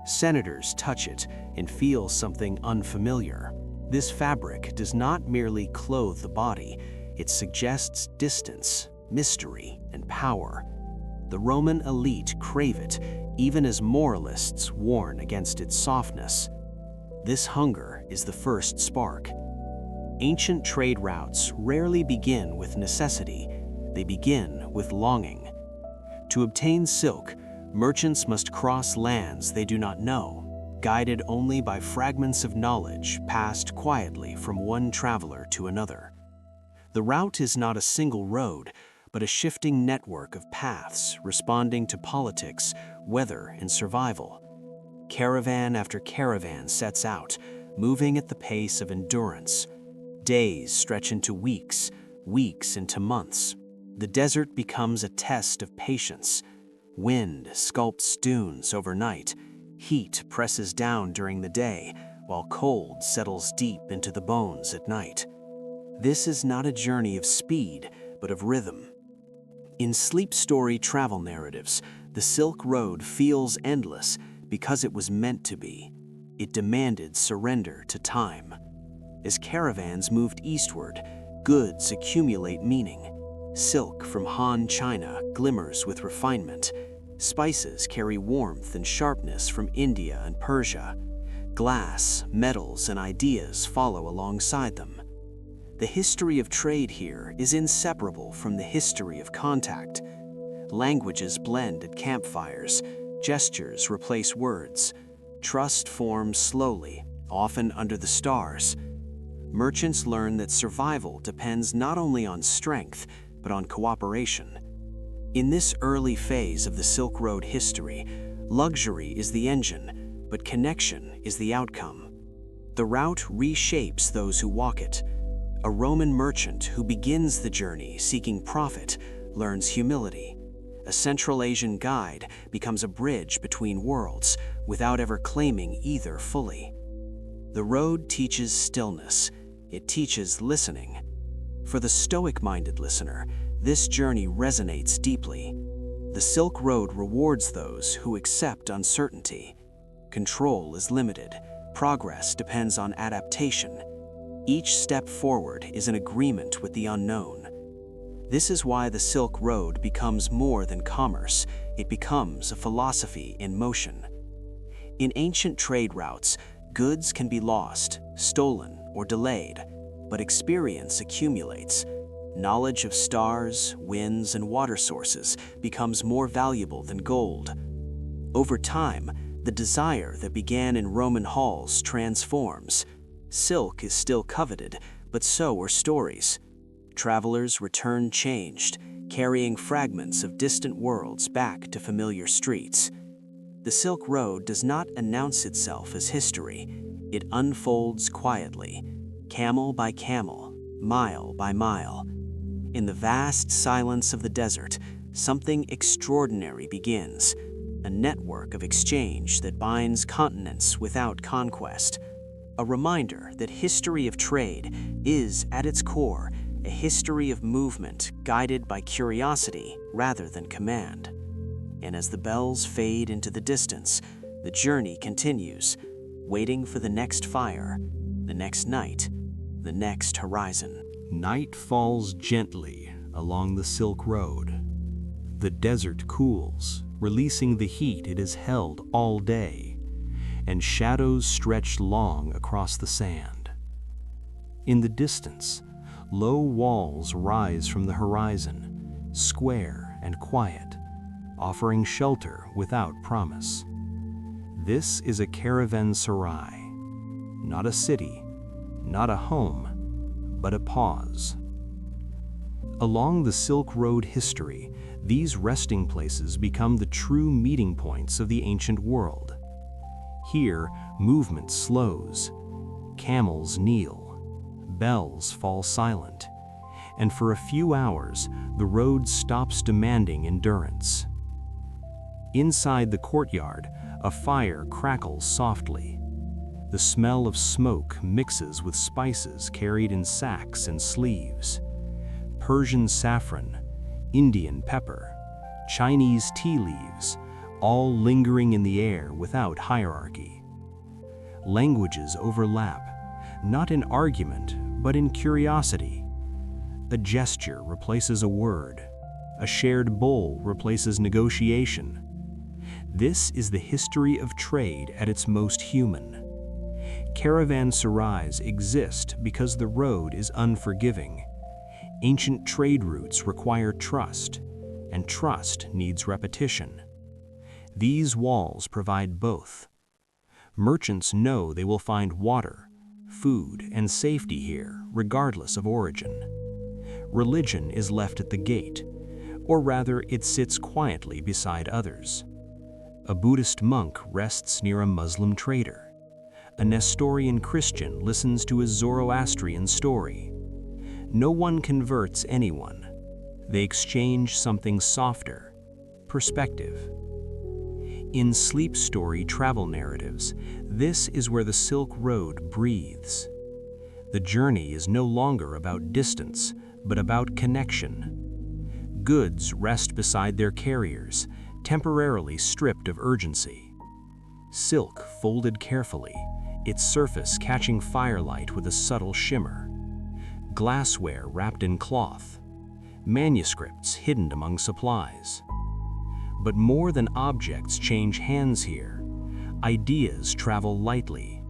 Senators touch it and feel something unfamiliar. This fabric does not merely clothe the body, it suggests distance, mystery, and power. The Roman elite crave it, even as moralists warn against its softness. This hunger is the first spark. Ancient trade routes rarely begin with necessity, they begin with longing. To obtain silk, merchants must cross lands they do not know, guided only by fragments of knowledge passed quietly from one traveler to another. The route is not a single road, but a shifting network of paths responding to politics, weather, and survival. Caravan after caravan sets out, moving at the pace of endurance. Days stretch into weeks, weeks into months. The desert becomes a test of patience. Wind sculpts dunes overnight. Heat presses down during the day, while cold settles deep into the bones at night. This is not a journey of speed, but of rhythm. In sleep story travel narratives, the Silk Road feels endless because it was meant to be. It demanded surrender to time. As caravans moved eastward, goods accumulate meaning. Silk from Han China glimmers with refinement. Spices carry warmth and sharpness from India and Persia. Glass, metals, and ideas follow alongside them. The history of trade here is inseparable from the history of contact. Languages blend at campfires, gestures replace words, trust forms slowly, often under the stars. Merchants learn that survival depends not only on strength, but on cooperation. In this early phase of the Silk Road history, luxury is the engine, but connection is the outcome. The route reshapes those who walk it. A Roman merchant who begins the journey seeking profit learns humility. A Central Asian guide becomes a bridge between worlds without ever claiming either fully. The road teaches stillness. It teaches listening. For the Stoic-minded listener, this journey resonates deeply. The Silk Road rewards those who accept uncertainty. Control is limited. Progress depends on adaptation. Each step forward is an agreement with the unknown. This is why the Silk Road becomes more than commerce. It becomes a philosophy in motion. In ancient trade routes, goods can be lost, stolen, or delayed, but experience accumulates. Knowledge of stars, winds, and water sources becomes more valuable than gold. Over time, the desire that began in Roman halls transforms. Silk is still coveted, but so are stories. Travelers return changed, carrying fragments of distant worlds back to familiar streets. The Silk Road does not announce itself as history. It unfolds quietly, camel by camel, mile by mile. In the vast silence of the desert, something extraordinary begins, a network of exchange that binds continents without conquest, a reminder that history of trade is, at its core, a history of movement guided by curiosity rather than command. And as the bells fade into the distance, the journey continues, waiting for the next fire, the next night, the next horizon. Night falls gently along the Silk Road. The desert cools, releasing the heat it has held all day, and shadows stretch long across the sand. In the distance, low walls rise from the horizon, square and quiet, offering shelter without promise. This is a caravanserai, not a city, not a home, but a pause. Along the Silk Road history, these resting places become the true meeting points of the ancient world. Here, movement slows, camels kneel, bells fall silent, and for a few hours, the road stops demanding endurance. Inside the courtyard, a fire crackles softly. The smell of smoke mixes with spices carried in sacks and sleeves. Persian saffron, Indian pepper, Chinese tea leaves, all lingering in the air without hierarchy. Languages overlap, not in argument, but in curiosity. A gesture replaces a word. A shared bowl replaces negotiation. This is the history of trade at its most human. Caravanserais exist because the road is unforgiving. Ancient trade routes require trust, and trust needs repetition. These walls provide both. Merchants know they will find water, food, and safety here, regardless of origin. Religion is left at the gate, or rather it sits quietly beside others. A Buddhist monk rests near a Muslim trader. A Nestorian Christian listens to a Zoroastrian story. No one converts anyone. They exchange something softer, perspective. In sleep story travel narratives, this is where the Silk Road breathes. The journey is no longer about distance, but about connection. Goods rest beside their carriers, temporarily stripped of urgency. Silk folded carefully, its surface catching firelight with a subtle shimmer. Glassware wrapped in cloth. Manuscripts hidden among supplies. But more than objects change hands here, ideas travel lightly.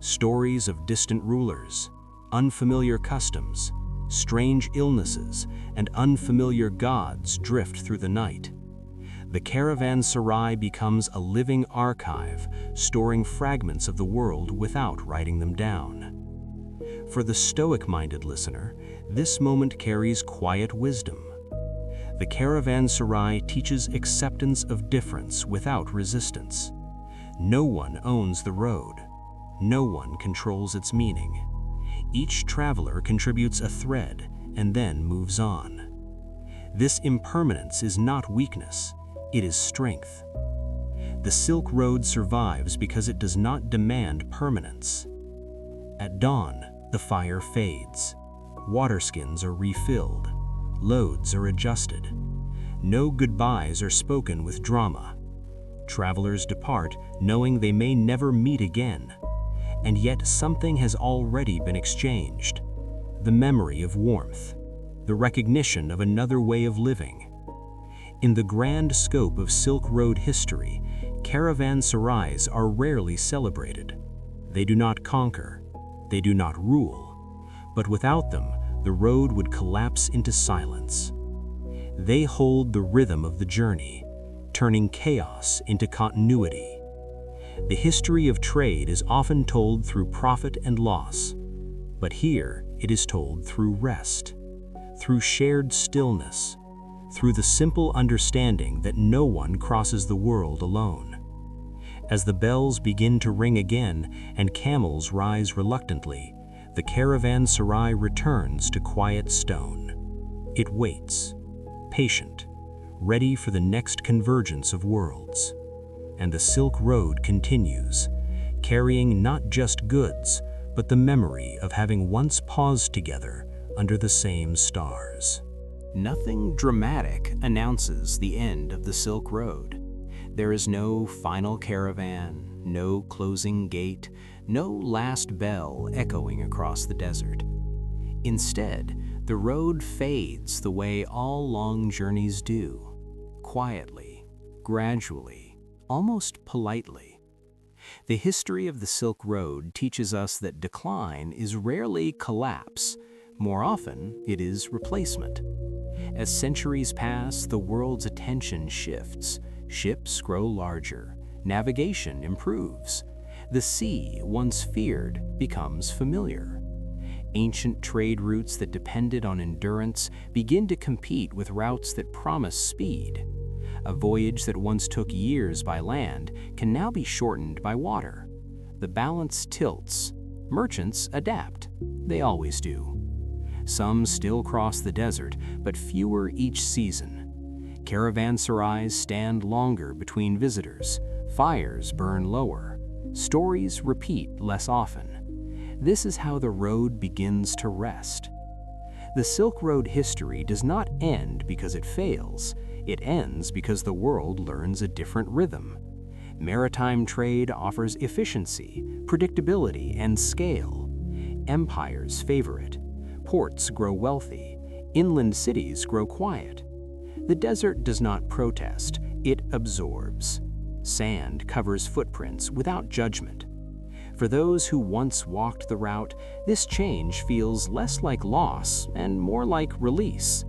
Stories of distant rulers, unfamiliar customs, strange illnesses, and unfamiliar gods drift through the night. The caravanserai becomes a living archive, storing fragments of the world without writing them down. For the Stoic-minded listener, this moment carries quiet wisdom. The caravanserai teaches acceptance of difference without resistance. No one owns the road. No one controls its meaning. Each traveler contributes a thread and then moves on. This impermanence is not weakness, it is strength. The Silk Road survives because it does not demand permanence. At dawn, the fire fades. Waterskins are refilled. Loads are adjusted. No goodbyes are spoken with drama. Travelers depart knowing they may never meet again. And yet something has already been exchanged. The memory of warmth. The recognition of another way of living. In the grand scope of Silk Road history, caravanserais are rarely celebrated. They do not conquer. They do not rule. But without them, the road would collapse into silence. They hold the rhythm of the journey, turning chaos into continuity. The history of trade is often told through profit and loss, but here it is told through rest, through shared stillness, through the simple understanding that no one crosses the world alone. As the bells begin to ring again and camels rise reluctantly, the caravanserai returns to quiet stone. It waits, patient, ready for the next convergence of worlds. And the Silk Road continues, carrying not just goods, but the memory of having once paused together under the same stars. Nothing dramatic announces the end of the Silk Road. There is no final caravan, no closing gate, no last bell echoing across the desert. Instead, the road fades the way all long journeys do, quietly, gradually, almost politely. The history of the Silk Road teaches us that decline is rarely collapse. More often, it is replacement. As centuries pass, the world's attention shifts. Ships grow larger. Navigation improves. The sea, once feared, becomes familiar. Ancient trade routes that depended on endurance begin to compete with routes that promise speed. A voyage that once took years by land can now be shortened by water. The balance tilts. Merchants adapt. They always do. Some still cross the desert, but fewer each season. Caravanserais stand longer between visitors. Fires burn lower. Stories repeat less often. This is how the road begins to rest. The Silk Road history does not end because it fails. It ends because the world learns a different rhythm. Maritime trade offers efficiency, predictability, and scale. Empires favor it. Ports grow wealthy. Inland cities grow quiet. The desert does not protest, it absorbs. Sand covers footprints without judgment. For those who once walked the route, this change feels less like loss and more like release.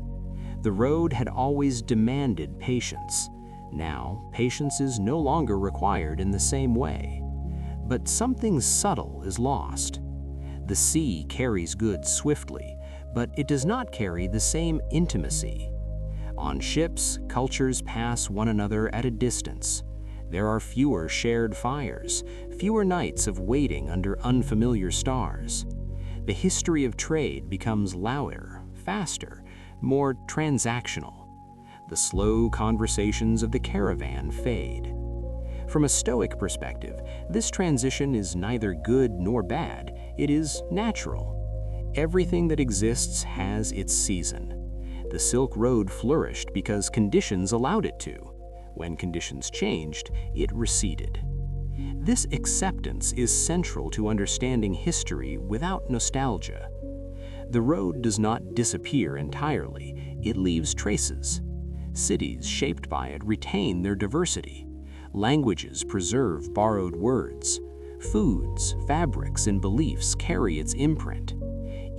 The road had always demanded patience. Now, patience is no longer required in the same way. But something subtle is lost. The sea carries goods swiftly, but it does not carry the same intimacy. On ships, cultures pass one another at a distance. There are fewer shared fires, fewer nights of waiting under unfamiliar stars. The history of trade becomes louder, faster, more transactional. The slow conversations of the caravan fade. From a Stoic perspective, this transition is neither good nor bad, it is natural. Everything that exists has its season. The Silk Road flourished because conditions allowed it to. When conditions changed, it receded. This acceptance is central to understanding history without nostalgia. The road does not disappear entirely, it leaves traces. Cities shaped by it retain their diversity. Languages preserve borrowed words. Foods, fabrics, and beliefs carry its imprint.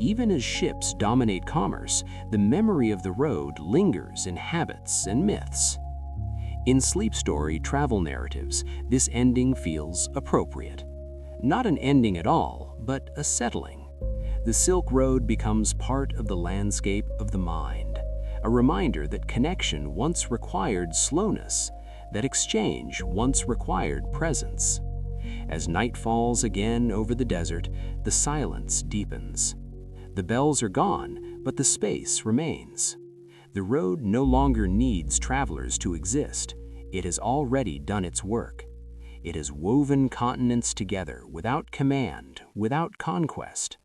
Even as ships dominate commerce, the memory of the road lingers in habits and myths. In sleep story travel narratives, this ending feels appropriate. Not an ending at all, but a settling. The Silk Road becomes part of the landscape of the mind, a reminder that connection once required slowness, that exchange once required presence. As night falls again over the desert, the silence deepens. The bells are gone, but the space remains. The road no longer needs travelers to exist. It has already done its work. It has woven continents together without command, without conquest.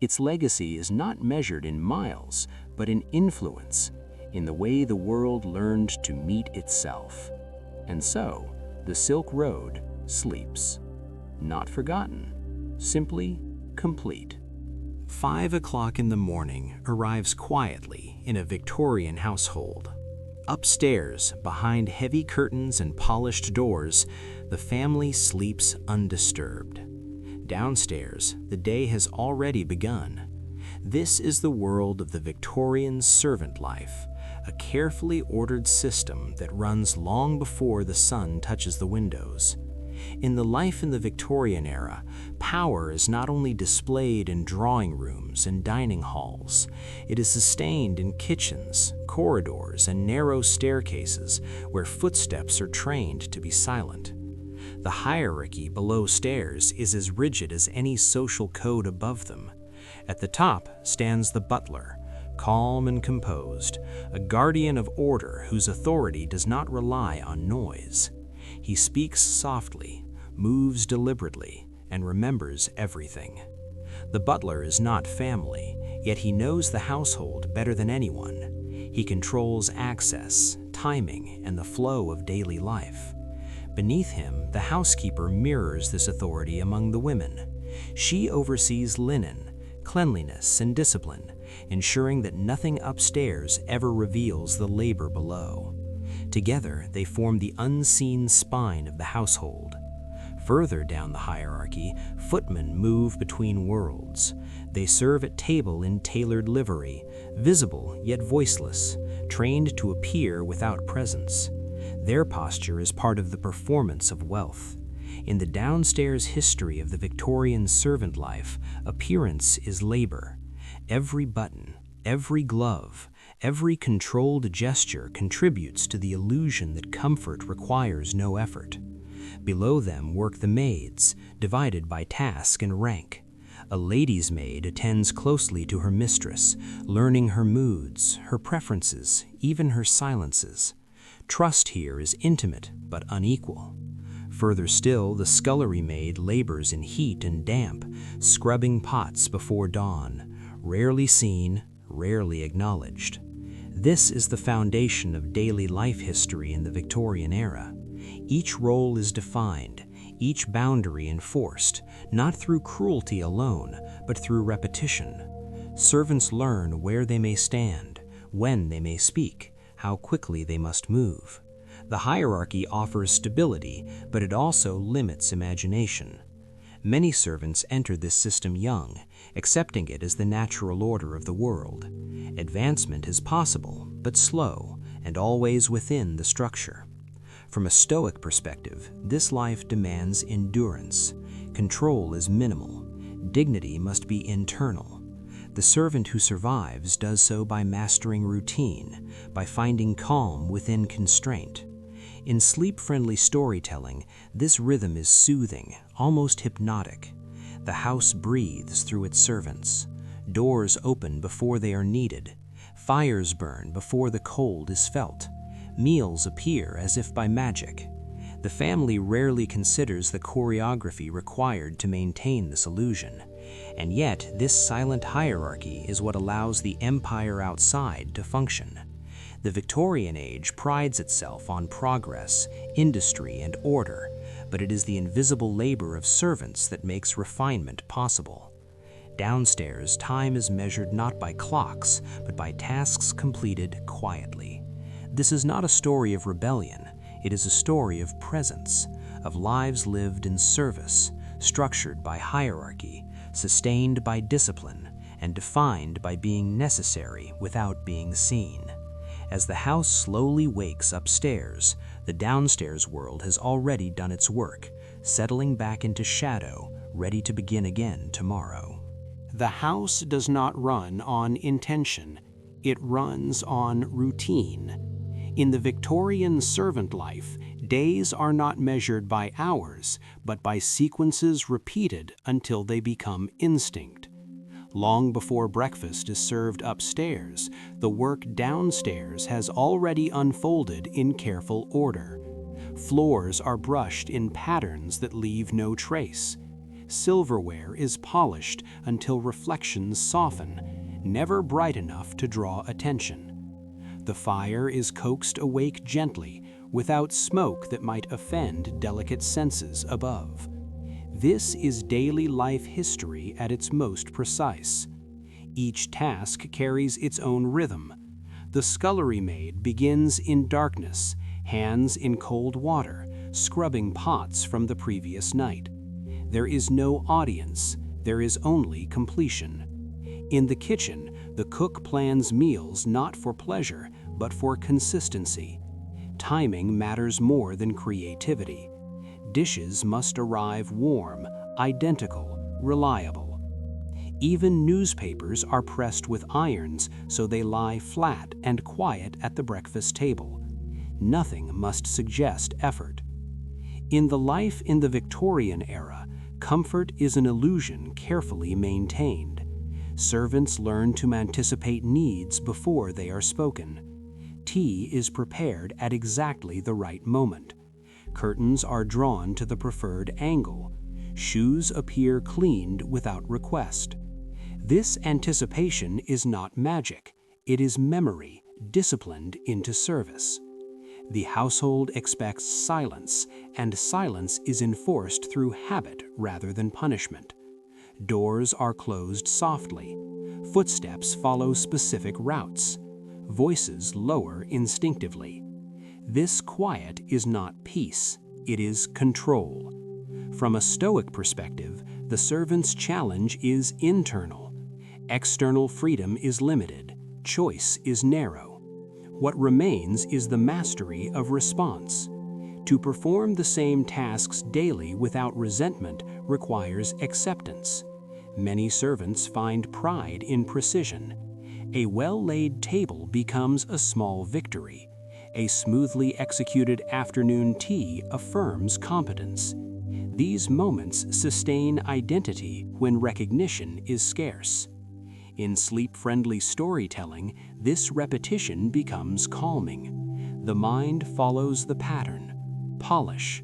Its legacy is not measured in miles, but in influence, in the way the world learned to meet itself. And so, the Silk Road sleeps. Not forgotten, simply complete. 5 o'clock in the morning arrives quietly in a Victorian household. Upstairs, behind heavy curtains and polished doors, the family sleeps undisturbed. Downstairs, the day has already begun. This is the world of the Victorian servant life, a carefully ordered system that runs long before the sun touches the windows. In the life in the Victorian era, power is not only displayed in drawing rooms and dining halls, it is sustained in kitchens, corridors, and narrow staircases where footsteps are trained to be silent. The hierarchy below stairs is as rigid as any social code above them. At the top stands the butler, calm and composed, a guardian of order whose authority does not rely on noise. He speaks softly, moves deliberately, and remembers everything. The butler is not family, yet he knows the household better than anyone. He controls access, timing, and the flow of daily life. Beneath him, the housekeeper mirrors this authority among the women. She oversees linen, cleanliness, and discipline, ensuring that nothing upstairs ever reveals the labor below. Together, they form the unseen spine of the household. Further down the hierarchy, footmen move between worlds. They serve at table in tailored livery, visible yet voiceless, trained to appear without presence. Their posture is part of the performance of wealth. In the downstairs history of the Victorian servant life, appearance is labor. Every button, every glove, every controlled gesture contributes to the illusion that comfort requires no effort. Below them work the maids, divided by task and rank. A lady's maid attends closely to her mistress, learning her moods, her preferences, even her silences. Trust here is intimate but unequal. Further still, the scullery maid labors in heat and damp, scrubbing pots before dawn, rarely seen, rarely acknowledged. This is the foundation of daily life history in the Victorian era. Each role is defined, each boundary enforced, not through cruelty alone, but through repetition. Servants learn where they may stand, when they may speak, how quickly they must move. The hierarchy offers stability, but it also limits imagination. Many servants enter this system young, accepting it as the natural order of the world. Advancement is possible, but slow, and always within the structure. From a Stoic perspective, this life demands endurance. Control is minimal. Dignity must be internal. The servant who survives does so by mastering routine, by finding calm within constraint. In sleep-friendly storytelling, this rhythm is soothing, almost hypnotic. The house breathes through its servants. Doors open before they are needed. Fires burn before the cold is felt. Meals appear as if by magic. The family rarely considers the choreography required to maintain this illusion. And yet, this silent hierarchy is what allows the empire outside to function. The Victorian age prides itself on progress, industry, and order, but it is the invisible labor of servants that makes refinement possible. Downstairs, time is measured not by clocks, but by tasks completed quietly. This is not a story of rebellion, it is a story of presence, of lives lived in service, structured by hierarchy, sustained by discipline, and defined by being necessary without being seen. As the house slowly wakes upstairs, the downstairs world has already done its work, settling back into shadow, ready to begin again tomorrow. The house does not run on intention, it runs on routine. In the Victorian servant life, days are not measured by hours, but by sequences repeated until they become instinct. Long before breakfast is served upstairs, the work downstairs has already unfolded in careful order. Floors are brushed in patterns that leave no trace. Silverware is polished until reflections soften, never bright enough to draw attention. The fire is coaxed awake gently, without smoke that might offend delicate senses above. This is daily life history at its most precise. Each task carries its own rhythm. The scullery maid begins in darkness, hands in cold water, scrubbing pots from the previous night. There is no audience, there is only completion. In the kitchen, the cook plans meals not for pleasure, but for consistency. Timing matters more than creativity. Dishes must arrive warm, identical, reliable. Even newspapers are pressed with irons so they lie flat and quiet at the breakfast table. Nothing must suggest effort. In the life in the Victorian era, comfort is an illusion carefully maintained. Servants learn to anticipate needs before they are spoken. Tea is prepared at exactly the right moment. Curtains are drawn to the preferred angle. Shoes appear cleaned without request. This anticipation is not magic. It is memory, disciplined into service. The household expects silence, and silence is enforced through habit rather than punishment. Doors are closed softly. Footsteps follow specific routes. Voices lower instinctively. This quiet is not peace, it is control. From a Stoic perspective, the servant's challenge is internal. External freedom is limited, choice is narrow. What remains is the mastery of response. To perform the same tasks daily without resentment requires acceptance. Many servants find pride in precision. A well-laid table becomes a small victory. A smoothly executed afternoon tea affirms competence. These moments sustain identity when recognition is scarce. In sleep-friendly storytelling, this repetition becomes calming. The mind follows the pattern. Polish,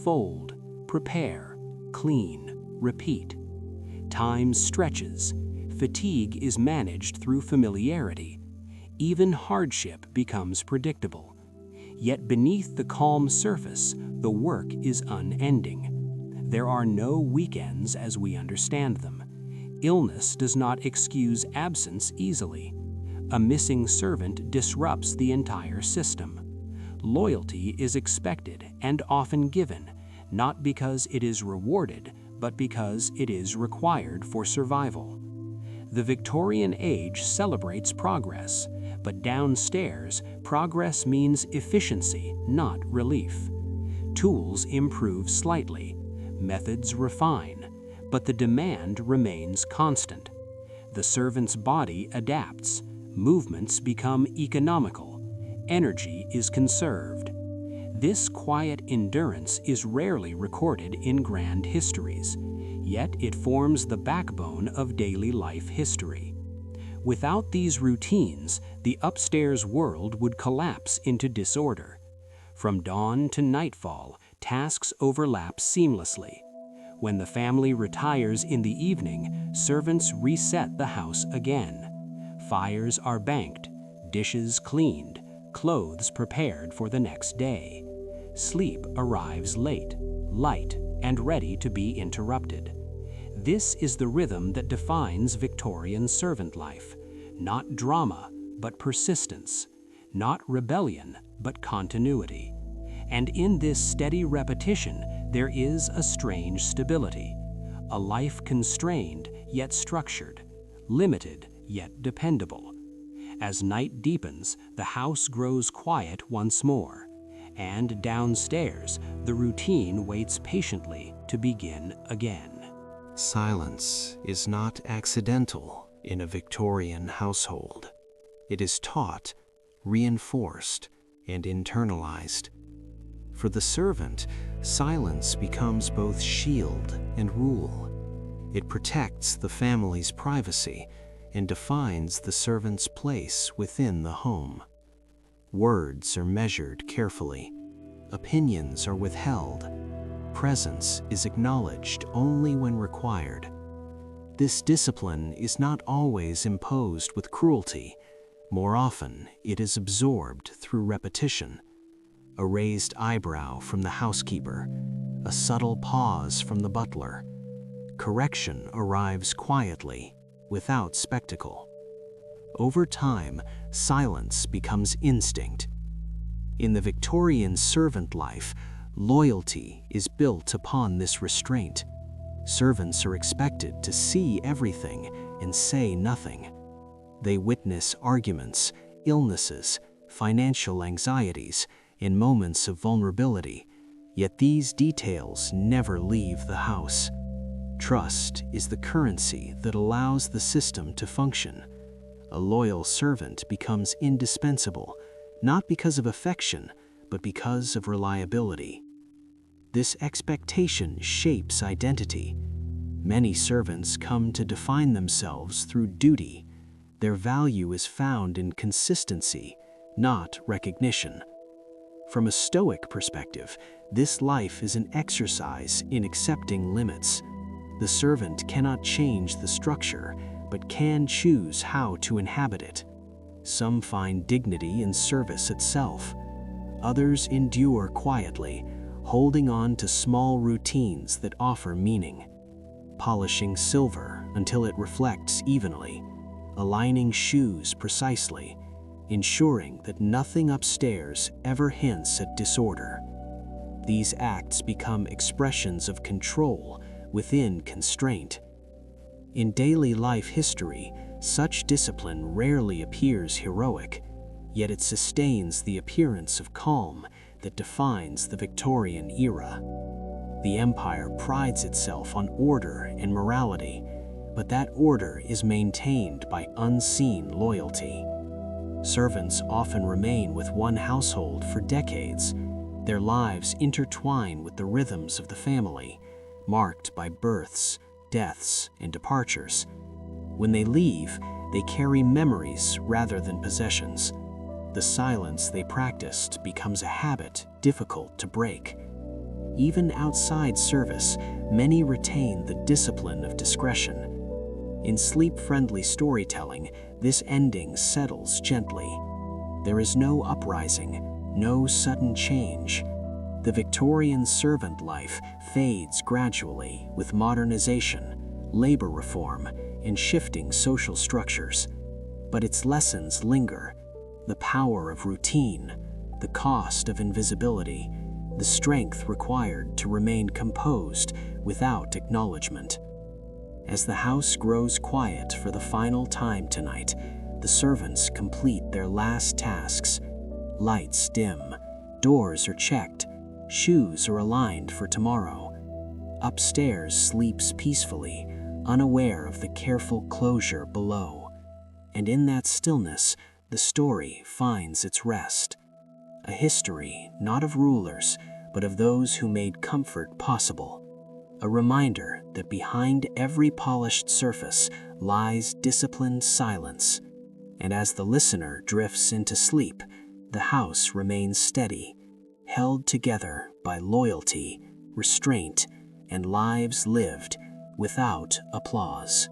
fold, prepare, clean, repeat. Time stretches. Fatigue is managed through familiarity. Even hardship becomes predictable. Yet beneath the calm surface, the work is unending. There are no weekends as we understand them. Illness does not excuse absence easily. A missing servant disrupts the entire system. Loyalty is expected and often given, not because it is rewarded, but because it is required for survival. The Victorian age celebrates progress, but downstairs, progress means efficiency, not relief. Tools improve slightly, methods refine, but the demand remains constant. The servant's body adapts, movements become economical, energy is conserved. This quiet endurance is rarely recorded in grand histories, yet it forms the backbone of daily life history. Without these routines, the upstairs world would collapse into disorder. From dawn to nightfall, tasks overlap seamlessly. When the family retires in the evening, servants reset the house again. Fires are banked, dishes cleaned, clothes prepared for the next day. Sleep arrives late, light, and ready to be interrupted. This is the rhythm that defines Victorian servant life. Not drama, but persistence. Not rebellion, but continuity. And in this steady repetition, there is a strange stability. A life constrained, yet structured. Limited, yet dependable. As night deepens, the house grows quiet once more. And downstairs, the routine waits patiently to begin again. Silence is not accidental in a Victorian household. It is taught, reinforced, and internalized. For the servant, silence becomes both shield and rule. It protects the family's privacy and defines the servant's place within the home. Words are measured carefully. Opinions are withheld. Presence is acknowledged only when required. This discipline is not always imposed with cruelty. More often, it is absorbed through repetition. A raised eyebrow from the housekeeper, a subtle pause from the butler. Correction arrives quietly, without spectacle. Over time, silence becomes instinct. In the Victorian servant life, loyalty is built upon this restraint. Servants are expected to see everything and say nothing. They witness arguments, illnesses, financial anxieties, and moments of vulnerability, yet these details never leave the house. Trust is the currency that allows the system to function. A loyal servant becomes indispensable, not because of affection, but because of reliability. This expectation shapes identity. Many servants come to define themselves through duty. Their value is found in consistency, not recognition. From a Stoic perspective, this life is an exercise in accepting limits. The servant cannot change the structure, but can choose how to inhabit it. Some find dignity in service itself. Others endure quietly, holding on to small routines that offer meaning. Polishing silver until it reflects evenly, aligning shoes precisely, ensuring that nothing upstairs ever hints at disorder. These acts become expressions of control within constraint. In daily life history, such discipline rarely appears heroic, yet it sustains the appearance of calm that defines the Victorian era. The empire prides itself on order and morality, but that order is maintained by unseen loyalty. Servants often remain with one household for decades. Their lives intertwine with the rhythms of the family, marked by births, deaths, and departures. When they leave, they carry memories rather than possessions. The silence they practiced becomes a habit difficult to break. Even outside service, many retain the discipline of discretion. In sleep-friendly storytelling, this ending settles gently. There is no uprising, no sudden change. The Victorian servant life fades gradually with modernization, labor reform, and shifting social structures. But its lessons linger: the power of routine, the cost of invisibility, the strength required to remain composed without acknowledgement. As the house grows quiet for the final time tonight, the servants complete their last tasks. Lights dim, doors are checked, shoes are aligned for tomorrow. Upstairs sleeps peacefully, unaware of the careful closure below. And in that stillness, the story finds its rest. A history not of rulers, but of those who made comfort possible. A reminder that behind every polished surface lies disciplined silence. And as the listener drifts into sleep, the house remains steady, held together by loyalty, restraint, and lives lived without applause.